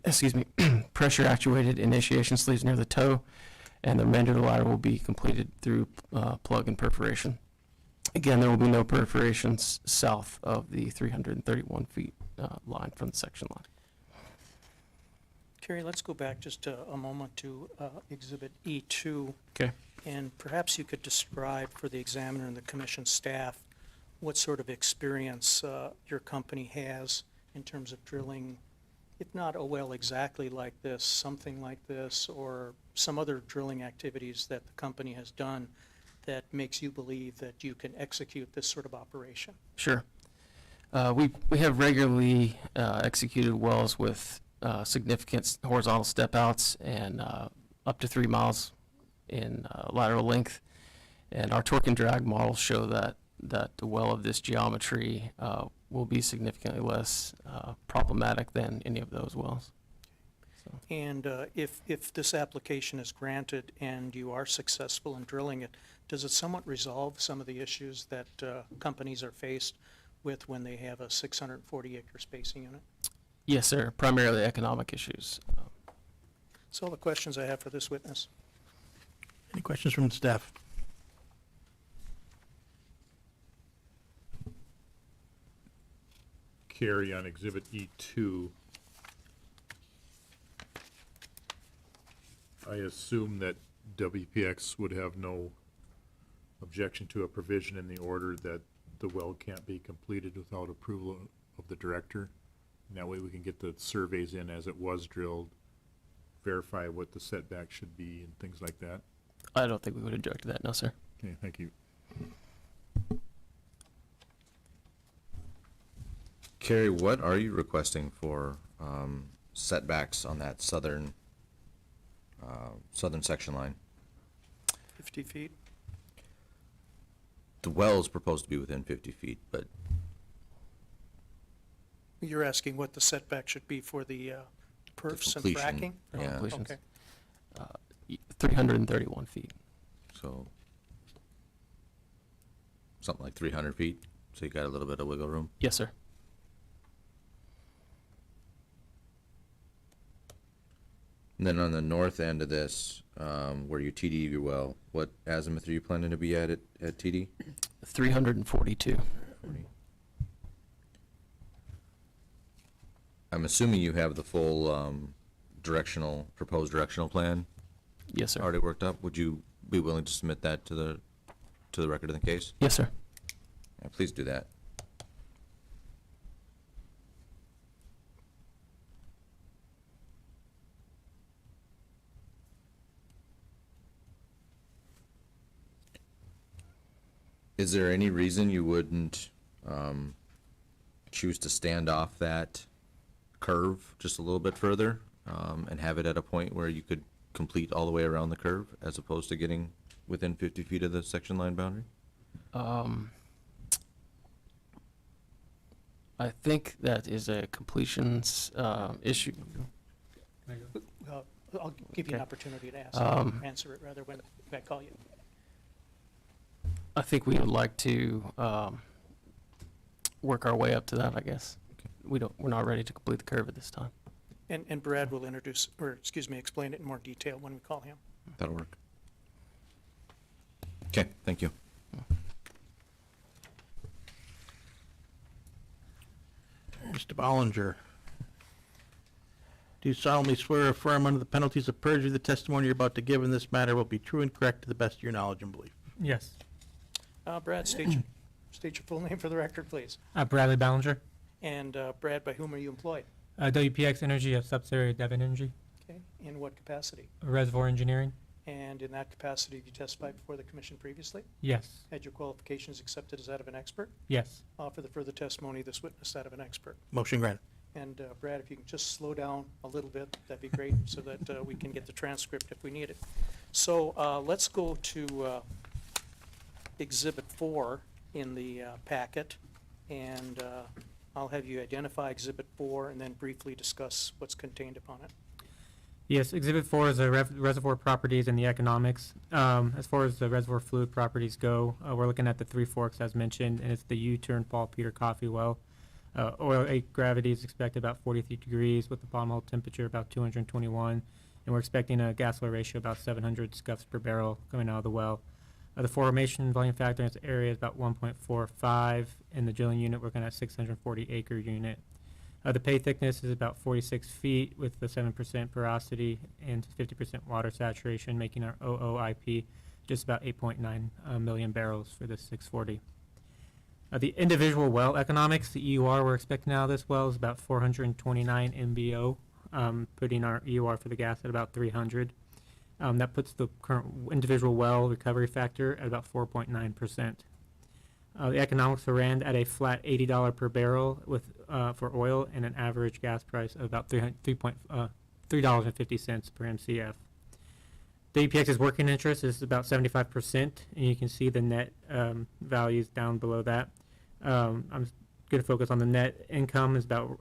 initiation sleeves near the toe and the remainder of the lateral will be completed through plug and perforation. Again, there will be no perforations south of the 331 feet line from the section line. Kerry, let's go back just a moment to Exhibit E2. Okay. And perhaps you could describe for the examiner and the commission staff what sort of experience your company has in terms of drilling, if not a well exactly like this, something like this, or some other drilling activities that the company has done that makes you believe that you can execute this sort of operation. Sure. We have regularly executed wells with significant horizontal step outs and up to 3 miles in lateral length. And our torque and drag models show that the well of this geometry will be significantly less problematic than any of those wells. So. And if this application is granted and you are successful in drilling it, does it somewhat resolve some of the issues that companies are faced with when they have a 640-acre spacing unit? Yes, sir. Primarily economic issues. That's all the questions I have for this witness. Any questions from the staff? Carry on Exhibit E2. I assume that WPX would have no objection to a provision in the order that the well can't be completed without approval of the director. And that way we can get the surveys in as it was drilled, verify what the setback should be and things like that. I don't think we would object to that, no, sir. Okay, thank you. Carrie, what are you requesting for setbacks on that southern section line? 50 feet? The well is proposed to be within 50 feet, but You're asking what the setback should be for the perfs and completion, fracking? yeah. Completions. Okay. 331 feet. so something like 300 feet, so you got a little bit of wiggle room. Yes, sir. And then on the north end of this, where you TD your well, what azimuth are you planning to be at TD? 342. I'm assuming you have the full proposed directional plan Yes, sir. already worked up. Would you be willing to submit that to the record of the case? Yes, sir. Yeah, please do that. Is there any reason you wouldn't choose to stand off that curve just a little bit further and have it at a point where you could complete all the way around the curve as opposed to getting within 50 feet of the section line boundary? I think that is a completions issue. Well, I'll give you an Okay. opportunity to answer it rather when I call you. I think we would like to work our way up to that, I guess. We're not ready to complete the curve at this time. And Brad will explain it in more detail when we call him. That'll work. Okay, thank you. Mr. Bollinger, do you solemnly swear or affirm under the penalties of perjury the testimony you're about to give in this matter will be true and correct to the best of your knowledge and belief? Yes. Brad, state your full name for the record, please. Bradley Ballinger, And Brad, by whom are you employed? WPX Energy of subsidiary Devon Energy, Okay, in what capacity? Reservoir Engineering. And in that capacity, have you testified before the commission previously? Yes. Had your qualifications accepted as that of an expert? Yes. Offer the further testimony of this witness that of an expert. Motion granted. And Brad, if you can just slow down a little bit, that'd be great, so that we can get the transcript if we need it. So let's go to Exhibit 4 in the packet, and I'll have you identify Exhibit 4 and then briefly discuss what's contained upon it. Yes, Exhibit 4 is the reservoir properties and the economics. As far as the reservoir fluid properties go, we're looking at the Three Forks as mentioned, and it's the U-turn Paul Peter Coffee well. Oil gravity is expected about 43 degrees with the bottom hole temperature about 221, and we're expecting a gas oil ratio about 700 scuffs per barrel coming out of the well. The formation volume factor in this area is about 1.45. In the drilling unit, we're looking at 640 acre unit. The pay thickness is about 46 feet with the 7% porosity and 50% water saturation, making our OOIP just about 8.9 million barrels for this 640. The individual well economics, the EUR we're expecting out of this well is about 429 MBO, putting our EUR for the gas at about 300. That puts the current individual well recovery factor at about 4.9%. The economics are ran at a flat $80 per barrel with for oil and an average gas price of about $3.50 per MCF. WPX's working interest is about 75%, and you can see the net values down below that. I'm going to focus on the net income is about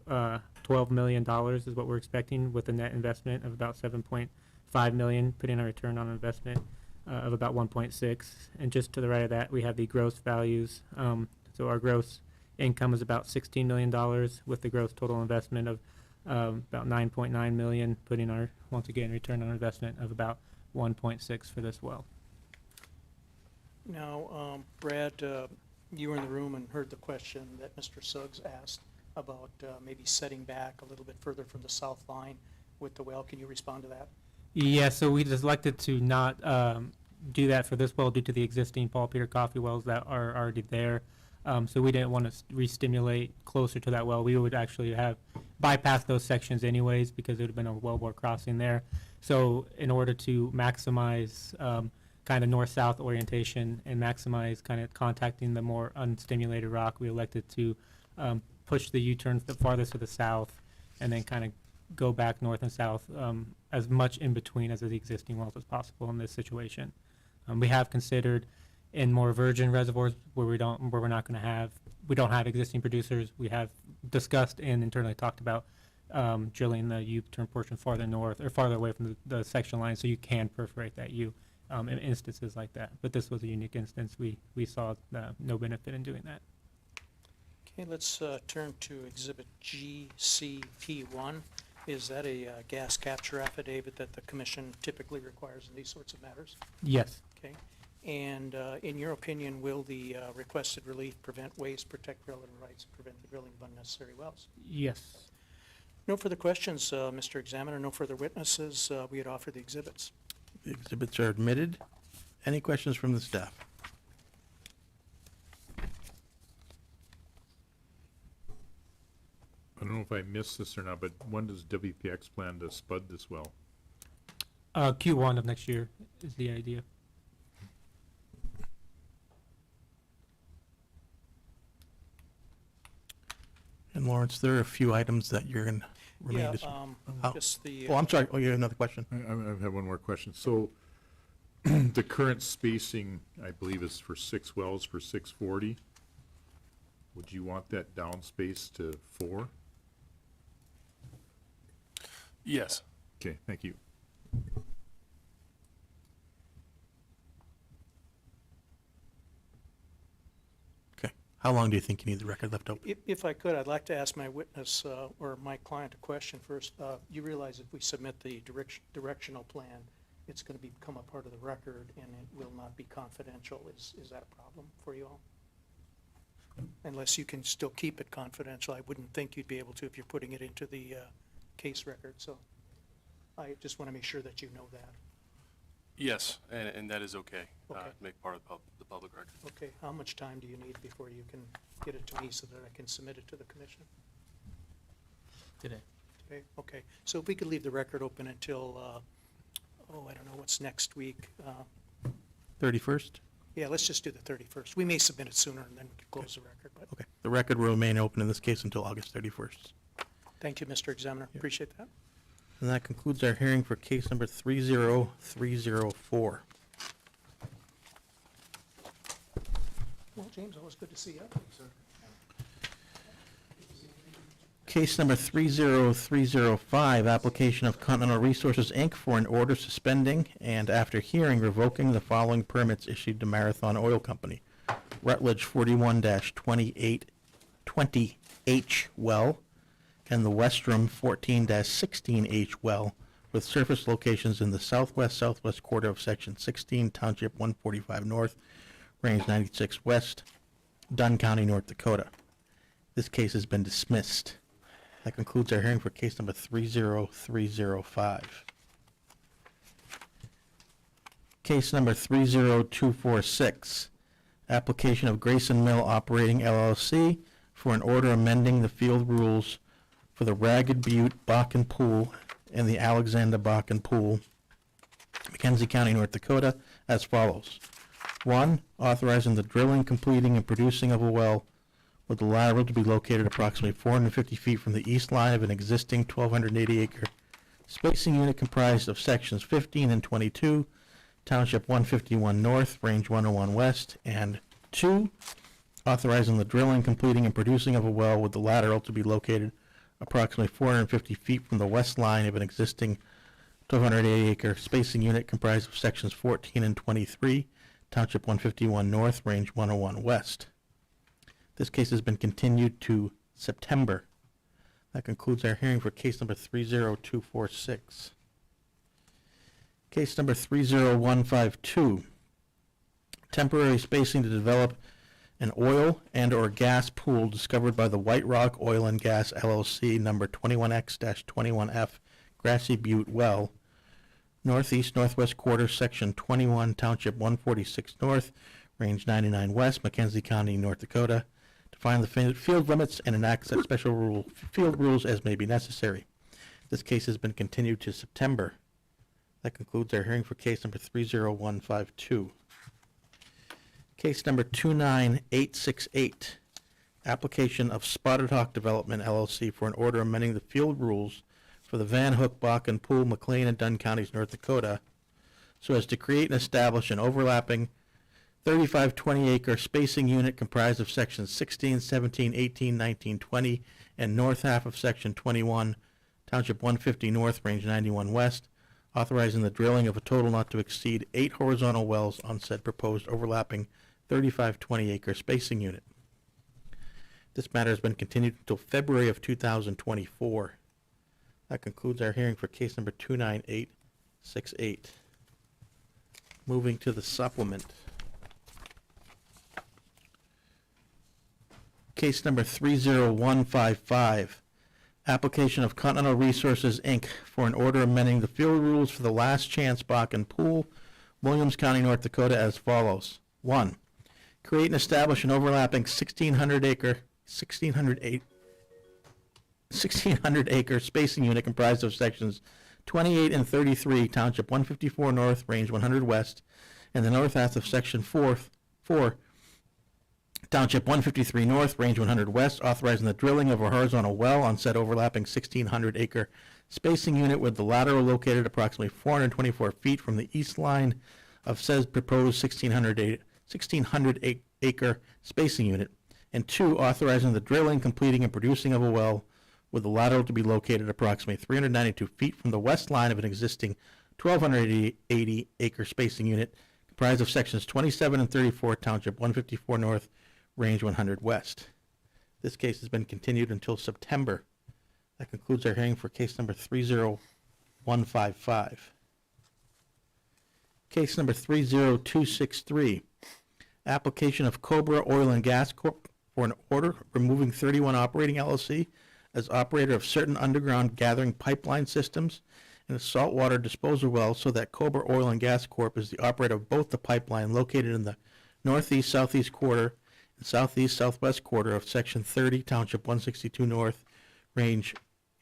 $12 million is what we're expecting, with a net investment of about $7.5 million, putting a return on investment of about 1.6. And just to the right of that, we have the gross values. So our gross income is about $16 million, with the gross total investment of about $9.9 million, putting our, once again, return on investment of about 1.6 for this well. Now, Brad, you were in the room and heard the question that Mr. Suggs asked about maybe setting back a little bit further from the south line with the well. Can you respond to that? Yeah, so we just elected to not do that for this well due to the existing Paul Peter Coffee wells that are already there. So we didn't want to re-stimulate closer to that well. We would actually have bypassed those sections anyways, because it would have been a wellbore crossing there. So in order to maximize kind of north-south orientation and maximize kind of contacting the more unstimulated rock, we elected to push the U-turn the farthest to the south and then kind of go back north and south as much in between as the existing wells as possible in this situation. We have considered in more virgin reservoirs where we don't have existing producers. We have discussed and internally talked about drilling the U-turn portion farther north or farther away from the section line, so you can perforate that U in instances like that. But this was a unique instance. We saw no benefit in doing that. Okay, let's turn to Exhibit GCP1. Is that a gas capture affidavit that the commission typically requires in these sorts of matters? Yes. Okay. And in your opinion, will the requested relief prevent waste, protect relative rights, and prevent the drilling of unnecessary wells? Yes. No further questions, Mr. Examiner. No further witnesses. We would offer the exhibits. The exhibits are admitted. Any questions from the staff? I don't know if I missed this or not, but when does WPX plan to spud this well? Q1 of next year is the idea. And Lawrence, there are a few items that you're going to remain. Just the. Oh, I'm sorry. Oh, you have another question. I have one more question. So the current spacing, I believe, is for 6 wells for 640. Would you want that down space to 4? Yes. Okay, thank you. Okay. How long do you think you need the record left open? If I could, I'd like to ask my witness or my client a question first. You realize if we submit the directional plan, it's going to become a part of the record and it will not be confidential. Is that a problem for you all? Unless you can still keep it confidential, I wouldn't think you'd be able to if you're putting it into the case record. So I just want to make sure that you know that. Yes, and that is okay. Okay. Make part of the public record. Okay, how much time do you need before you can get it to me so that I can submit it to the commission? Today. Today, okay. So if we could leave the record open until, I don't know, what's next week? 31st? Yeah, let's just do the 31st. We may submit it sooner and then we can close the record, but Okay. The record will remain open in this case until August 31st. thank you, Mr. Examiner. Appreciate that. And that concludes our hearing for case number 30304. Well, James, always good to see you. Case number 30305, application of Continental Resources, Inc. for an order suspending and, after hearing, revoking the following permits issued to Marathon Oil Company. Rutledge 41-20H well and the Westrom 14-16H well with surface locations in the southwest quarter of Section 16, Township 145 North, Range 96 West, Dunn County, North Dakota. This case has been dismissed. That concludes our hearing for case number 30305. Case number 30246, application of Grayson Mill Operating LLC for an order amending the field rules for the Ragged Butte Bakken Pool and the Alexander Bakken Pool, Mackenzie County, North Dakota, as follows. 1, authorizing the drilling, completing, and producing of a well with the lateral to be located approximately 450 feet from the east line of an existing 1,280-acre spacing unit comprised of sections 15 and 22, Township 151 North, Range 101 West, and 2, authorizing the drilling, completing, and producing of a well with the lateral to be located approximately 450 feet from the west line of an existing 1,280-acre spacing unit comprised of sections 14 and 23, Township 151 North, Range 101 West. This case has been continued to September. That concludes our hearing for case number 30246. Case number 30152, temporary spacing to develop an oil and/or gas pool discovered by the White Rock Oil and Gas LLC number 21X-21F Grassy Butte Well, northeast-northwest quarter, section 21, Township 146 North, Range 99 West, Mackenzie County, North Dakota, to find the field limits and enact such special field rules as may be necessary. This case has been continued to September. That concludes our hearing for case number 30152. Case number 29868, application of Spotted Hawk Development LLC for an order amending the field rules for the Van Hook, Bakken Pool, McLean, and Dunn Counties, North Dakota, so as to create and establish an overlapping 35-20-acre spacing unit comprised of sections 16, 17, 18, 19, 20, and north half of section 21, Township 150 North, Range 91 West, authorizing the drilling of a total not to exceed 8 horizontal wells on said proposed overlapping 35-20-acre spacing unit. This matter has been continued until February of 2024. That concludes our hearing for case number 29868. Moving to the supplement. Case number 30155, application of Continental Resources, Inc. for an order amending the field rules for the Last Chance Bakken Pool, Williams County, North Dakota, as follows. 1, create and establish an overlapping 1,600-acre spacing unit comprised of sections 28 and 33, Township 154 North, Range 100 West, and the north half of section 4, Township 153 North, Range 100 West, authorizing the drilling of a horizontal well on said overlapping 1,600-acre spacing unit with the lateral located approximately 424 feet from the east line of said proposed 1,600-acre spacing unit. And 2, authorizing the drilling, completing, and producing of a well with the lateral to be located approximately 392 feet from the west line of an existing 1,280-acre spacing unit comprised of sections 27 and 34, Township 154 North, Range 100 West. This case has been continued until September. That concludes our hearing for case number 30155. Case number 30263, application of Cobra Oil and Gas Corp. for an order removing 31 Operating LLC as operator of certain underground gathering pipeline systems and a saltwater disposal well, so that Cobra Oil and Gas Corp. is the operator of both the pipeline located in the northeast-southeast quarter and southeast-southwest quarter of Section 30, Township 162 North, Range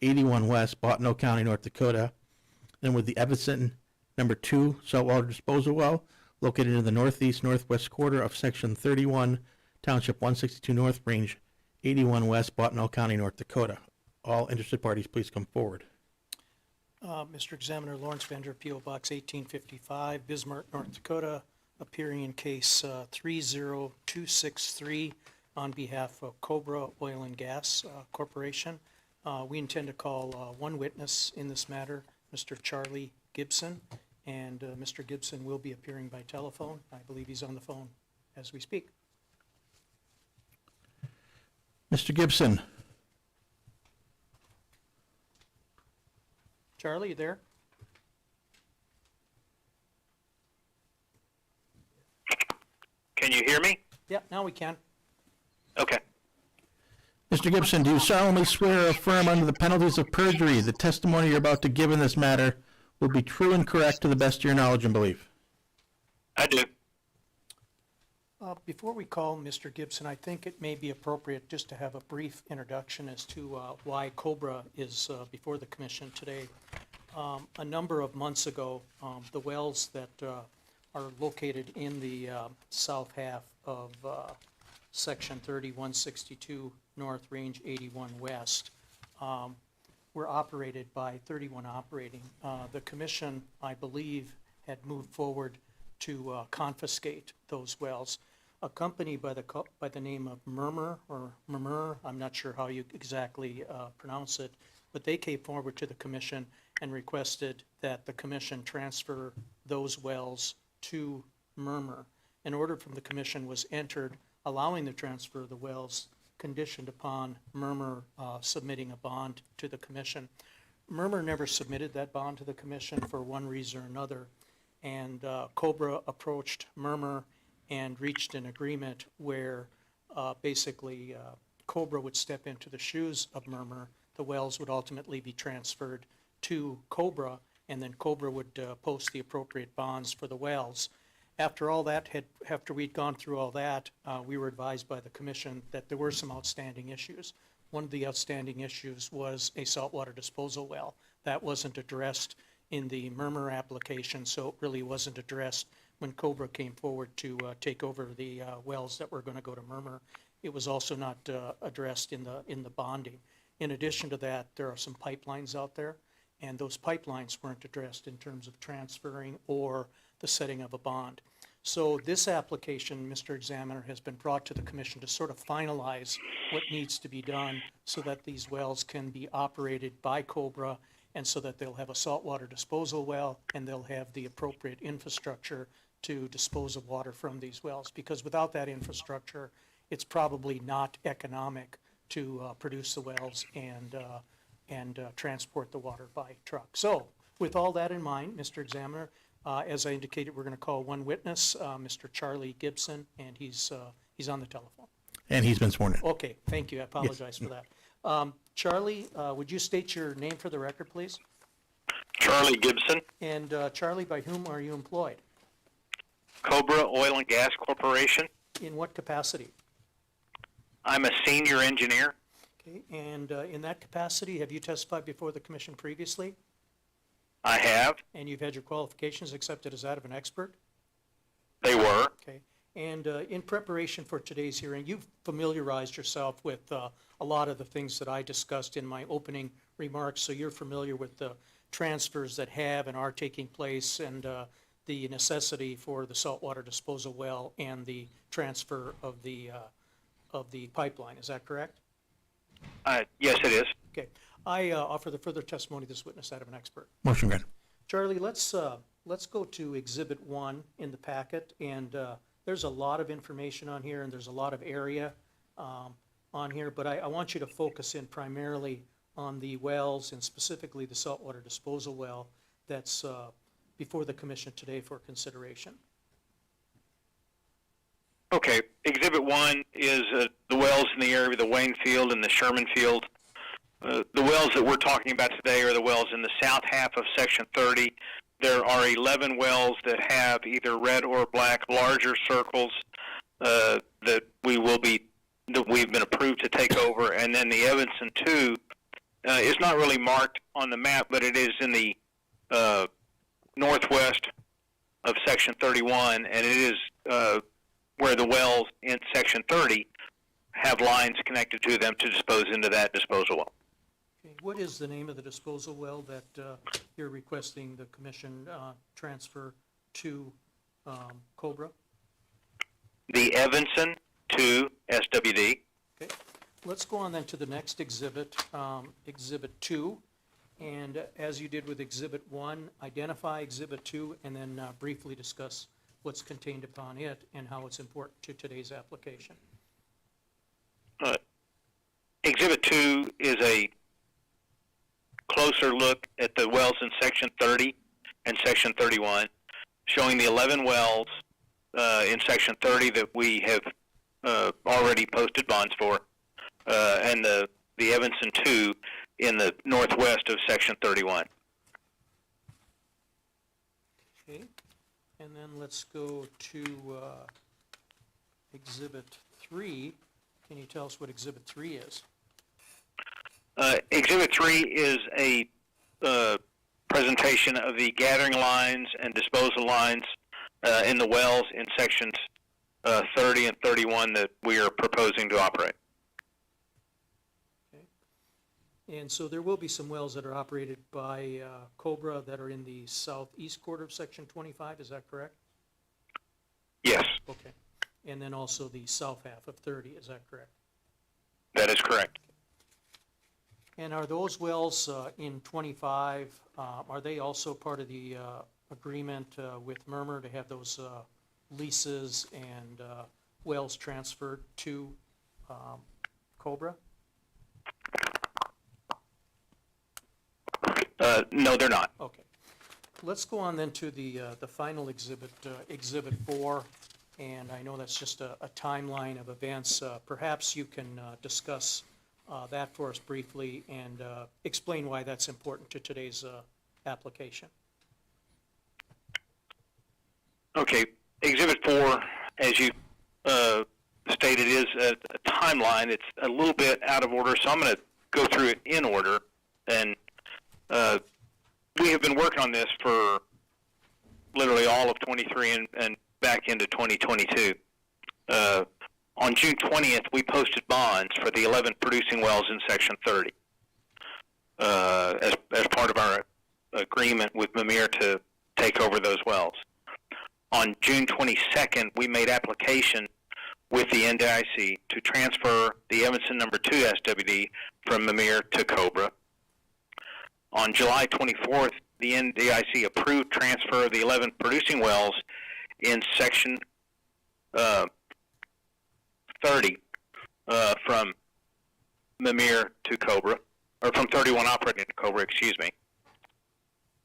81 West, Bottineau County, North Dakota, and with the Everson Number 2 saltwater disposal well located in the northeast-northwest quarter of Section 31, Township 162 North, Range 81 West, Bottineau County, North Dakota. All interested parties, please come forward. Mr. Examiner, Lawrence Vander, P.O. Box 1855, Bismarck, North Dakota, appearing in case 30263 on behalf of Cobra Oil and Gas Corporation. We intend to call one witness in this matter, Mr. Charlie Gibson, and Mr. Gibson will be appearing by telephone. I believe he's on the phone as we speak. Mr. Gibson. Charlie, you there? Can you hear me? Yeah, now we can. Okay. Mr. Gibson, do you solemnly swear or affirm under the penalties of perjury the testimony you're about to give in this matter will be true and correct to the best of your knowledge and belief? I do. Before we call Mr. Gibson, I think it may be appropriate just to have a brief introduction as to why Cobra is before the commission today. A number of months ago, the wells that are located in the south half of Section 3162 North, Range 81 West, were operated by 31 Operating. The commission, I believe, had moved forward to confiscate those wells. A company by the name of Murmur, I'm not sure how you exactly pronounce it, but they came forward to the commission and requested that the commission transfer those wells to Murmur. An order from the commission was entered allowing the transfer of the wells conditioned upon Murmur submitting a bond to the commission. Murmur never submitted that bond to the commission for one reason or another, and Cobra approached Murmur and reached an agreement where basically Cobra would step into the shoes of Murmur. The wells would ultimately be transferred to Cobra, and then Cobra would post the appropriate bonds for the wells. After we'd gone through all that, we were advised by the commission that there were some outstanding issues. One of the outstanding issues was a saltwater disposal well. That wasn't addressed in the Murmur application, so it really wasn't addressed when Cobra came forward to take over the wells that were going to go to Murmur. It was also not addressed in the bonding. In addition to that, there are some pipelines out there, and those pipelines weren't addressed in terms of transferring or the setting of a bond. So this application, Mr. Examiner, has been brought to the commission to sort of finalize what needs to be done so that these wells can be operated by Cobra, and so that they'll have a saltwater disposal well and they'll have the appropriate infrastructure to dispose of water from these wells. Because without that infrastructure, it's probably not economic to produce the wells and transport the water by truck. So with all that in mind, Mr. Examiner, as I indicated, we're going to call one witness, Mr. Charlie Gibson, and he's on the telephone. And he's been sworn in. Okay, thank you. I apologize for that. Charlie, would you state your name for the record, please? Charlie Gibson, And Charlie, by whom are you employed? Cobra Oil and Gas Corporation. In what capacity? I'm a senior engineer. Okay, and in that capacity, have you testified before the commission previously? I have. And you've had your qualifications accepted as that of an expert? They were. Okay. And in preparation for today's hearing, you've familiarized yourself with a lot of the things that I discussed in my opening remarks, so you're familiar with the transfers that have and are taking place, and the necessity for the saltwater disposal well and the transfer of the pipeline. Is that correct? Yes, it is. Okay. I offer the further testimony of this witness out of an expert. Motion granted. Charlie, let's go to Exhibit 1 in the packet, and there's a lot of information on here, and there's a lot of area on here, but I want you to focus in primarily on the wells, and specifically the saltwater disposal well that's before the commission today for consideration. Okay. Exhibit 1 is the wells in the area of the Wayne Field and the Sherman Field. The wells that we're talking about today are the wells in the south half of Section 30. There are 11 wells that have either red or black larger circles that we've been approved to take over, and then the Evanston 2 is not really marked on the map, but it is in the northwest of Section 31, and it is where the wells in Section 30 have lines connected to them to dispose into that disposal well. Okay. What is the name of the disposal well that you're requesting the commission transfer to Cobra? The Evanston 2 SWD. Okay. Let's go on then to the next exhibit, Exhibit 2. And as you did with Exhibit 1, identify Exhibit 2 and then briefly discuss what's contained upon it and how it's important to today's application. Exhibit 2 is a closer look at the wells in Section 30 and Section 31, showing the 11 wells in Section 30 that we have already posted bonds for, and the Evanston 2 in the northwest of Section 31. Okay, and then let's go to Exhibit 3. Can you tell us what Exhibit 3 is? Exhibit 3 is a presentation of the gathering lines and disposal lines in the wells in Sections 30 and 31 that we are proposing to operate. And so there will be some wells that are operated by Cobra that are in the southeast quarter of Section 25, is that correct? Yes, Okay. And then also the south half of 30, is that correct? that is correct. And are those wells in 25, are they also part of the agreement with Murmur to have those leases and wells transferred to Cobra? No, they're not. Okay. Let's go on then to the final exhibit, Exhibit 4, and I know that's just a timeline of events. Perhaps you can discuss that for us briefly and explain why that's important to today's application. Okay, Exhibit 4, as you stated, is a timeline. It's a little bit out of order, so I'm going to go through it in order. And we have been working on this for literally all of 23 and back into 2022. On June 20th, we posted bonds for the 11 producing wells in Section 30 as part of our agreement with Mimir to take over those wells. On June 22nd, we made application with the NDIC to transfer the Evanston No. 2 SWD from Mimir to Cobra. On July 24th, the NDIC approved transfer of the 11 producing wells in Section 30 from Mimir to Cobra, or from 31 operating to Cobra, excuse me.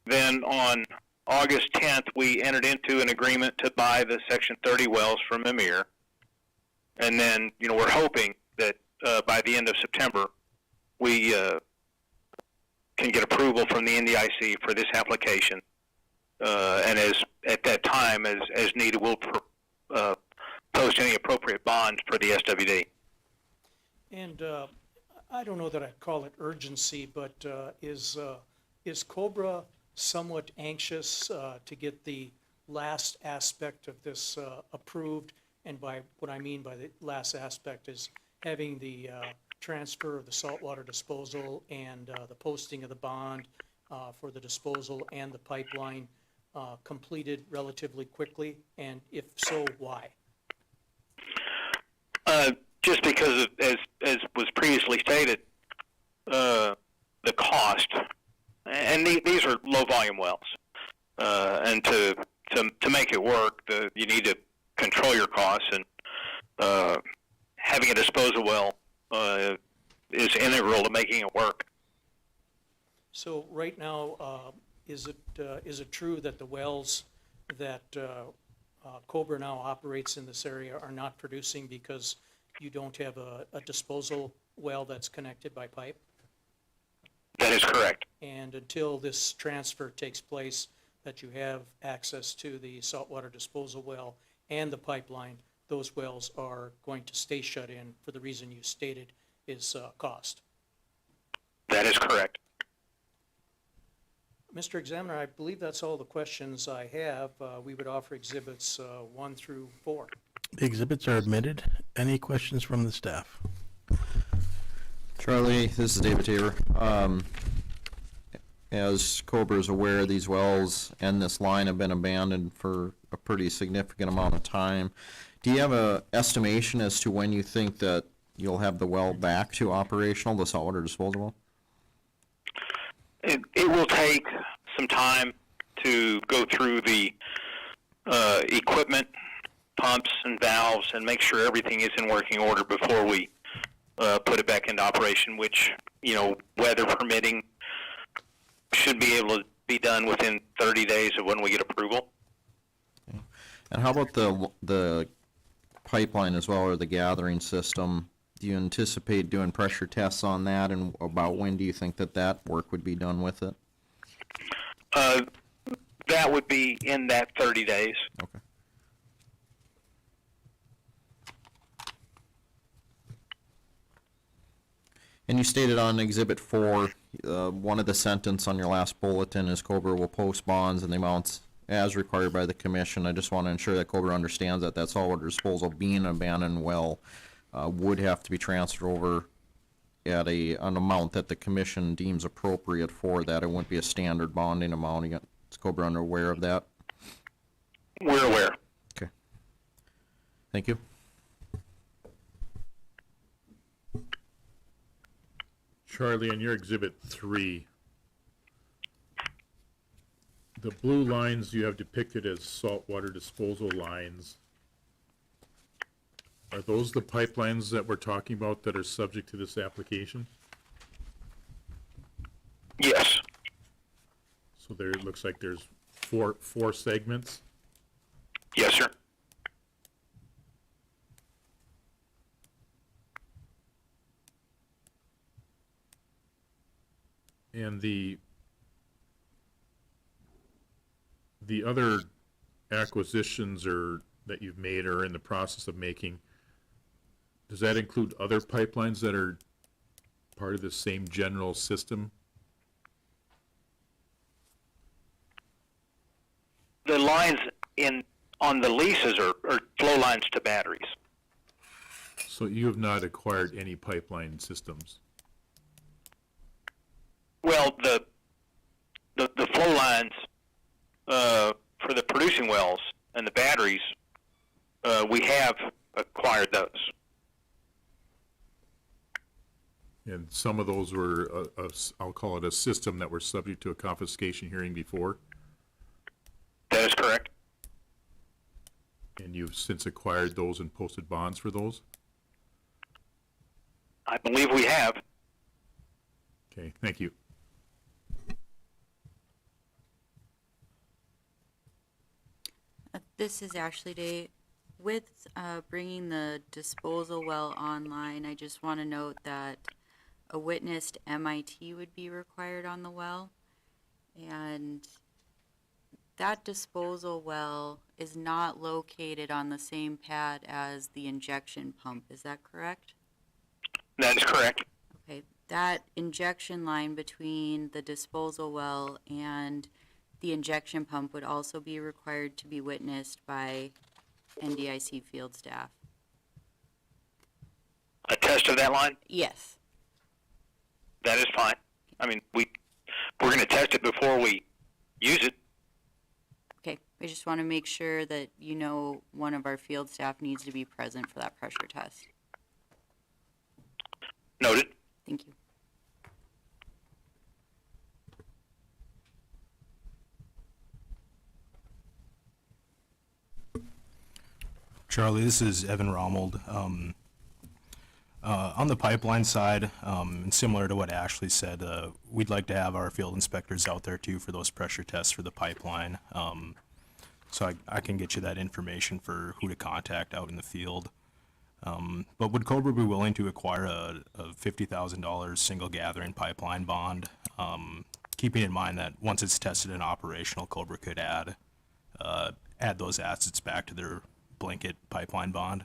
Then on August 10th, we entered into an agreement to buy the Section 30 wells from Mimir. And then, we're hoping that by the end of September, we can get approval from the NDIC for this application. And at that time, as needed, we'll post any appropriate bonds for the SWD. And I don't know that I'd call it urgency, but is Cobra somewhat anxious to get the last aspect of this approved? And by what I mean by the last aspect is having the transfer of the saltwater disposal and the posting of the bond for the disposal and the pipeline completed relatively quickly, and if so, why? Just because, as was previously stated, the cost, and these are low-volume wells, and to make it work, you need to control your costs, and having a disposal well is integral to making it work. So right now, is it true that the wells that Cobra now operates in this area are not producing because you don't have a disposal well that's connected by pipe? That is correct. And until this transfer takes place, that you have access to the saltwater disposal well and the pipeline, those wells are going to stay shut in for the reason you stated is cost. That is correct. Mr. Examiner, I believe that's all the questions I have. We would offer exhibits 1 through 4. The exhibits are admitted. Any questions from the staff? Charlie, this is David Tabor. As Cobra is aware, these wells and this line have been abandoned for a pretty significant amount of time. Do you have an estimation as to when you think that you'll have the well back to operational, the saltwater disposal well? It will take some time to go through the equipment, pumps and valves, and make sure everything is in working order before we put it back into operation, which, weather permitting, should be able to be done within 30 days of when we get approval. Okay. And how about the pipeline as well, or the gathering system? Do you anticipate doing pressure tests on that, and about when do you think that work would be done with it? That would be in that 30 days. Okay. And you stated on Exhibit 4, one of the sentence on your last bulletin is Cobra will post bonds and the amounts as required by the commission. I just want to ensure that Cobra understands that that's all water disposal being an abandoned well would have to be transferred over at an amount that the commission deems appropriate for that. It wouldn't be a standard bonding amount. Is Cobra aware of that? We're aware. Okay. Thank you. Charlie, on your Exhibit 3, the blue lines you have depicted as saltwater disposal lines, are those the pipelines that we're talking about that are subject to this application? Yes. So there, it looks like there's four segments? Yes, sir. And the other acquisitions that you've made or are in the process of making, does that include other pipelines that are part of the same general system? The lines on the leases are flow lines to batteries. So you have not acquired any pipeline systems? Well, the flow lines for the producing wells and the batteries, we have acquired those. And some of those were, I'll call it a system that were subject to a confiscation hearing before? That is correct. And you've since acquired those and posted bonds for those? I believe we have. Okay, thank you. This is Ashley Day. With bringing the disposal well online, I just want to note that a witnessed MIT would be required on the well. And that disposal well is not located on the same pad as the injection pump. Is that correct? That is correct. Okay. That injection line between the disposal well and the injection pump would also be required to be witnessed by NDIC field staff. A test of that line? Yes. That is fine. I mean, we're going to test it before we use it. Okay. I just want to make sure that you know one of our field staff needs to be present for that pressure test. Noted. Thank you. Charlie, this is Evan Romold. On the pipeline side, and similar to what Ashley said, we'd like to have our field inspectors out there too for those pressure tests for the pipeline. So I can get you that information for who to contact out in the field. But would Cobra be willing to acquire a $50,000 single gathering pipeline bond? Keeping in mind that once it's tested and operational, Cobra could add those assets back to their blanket pipeline bond.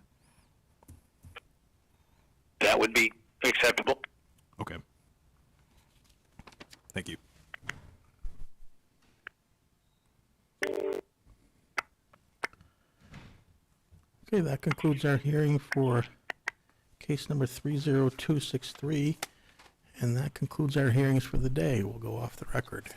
That would be acceptable. Okay. Thank you. Okay, that concludes our hearing for case number 30263, and that concludes our hearings for the day. We'll go off the record.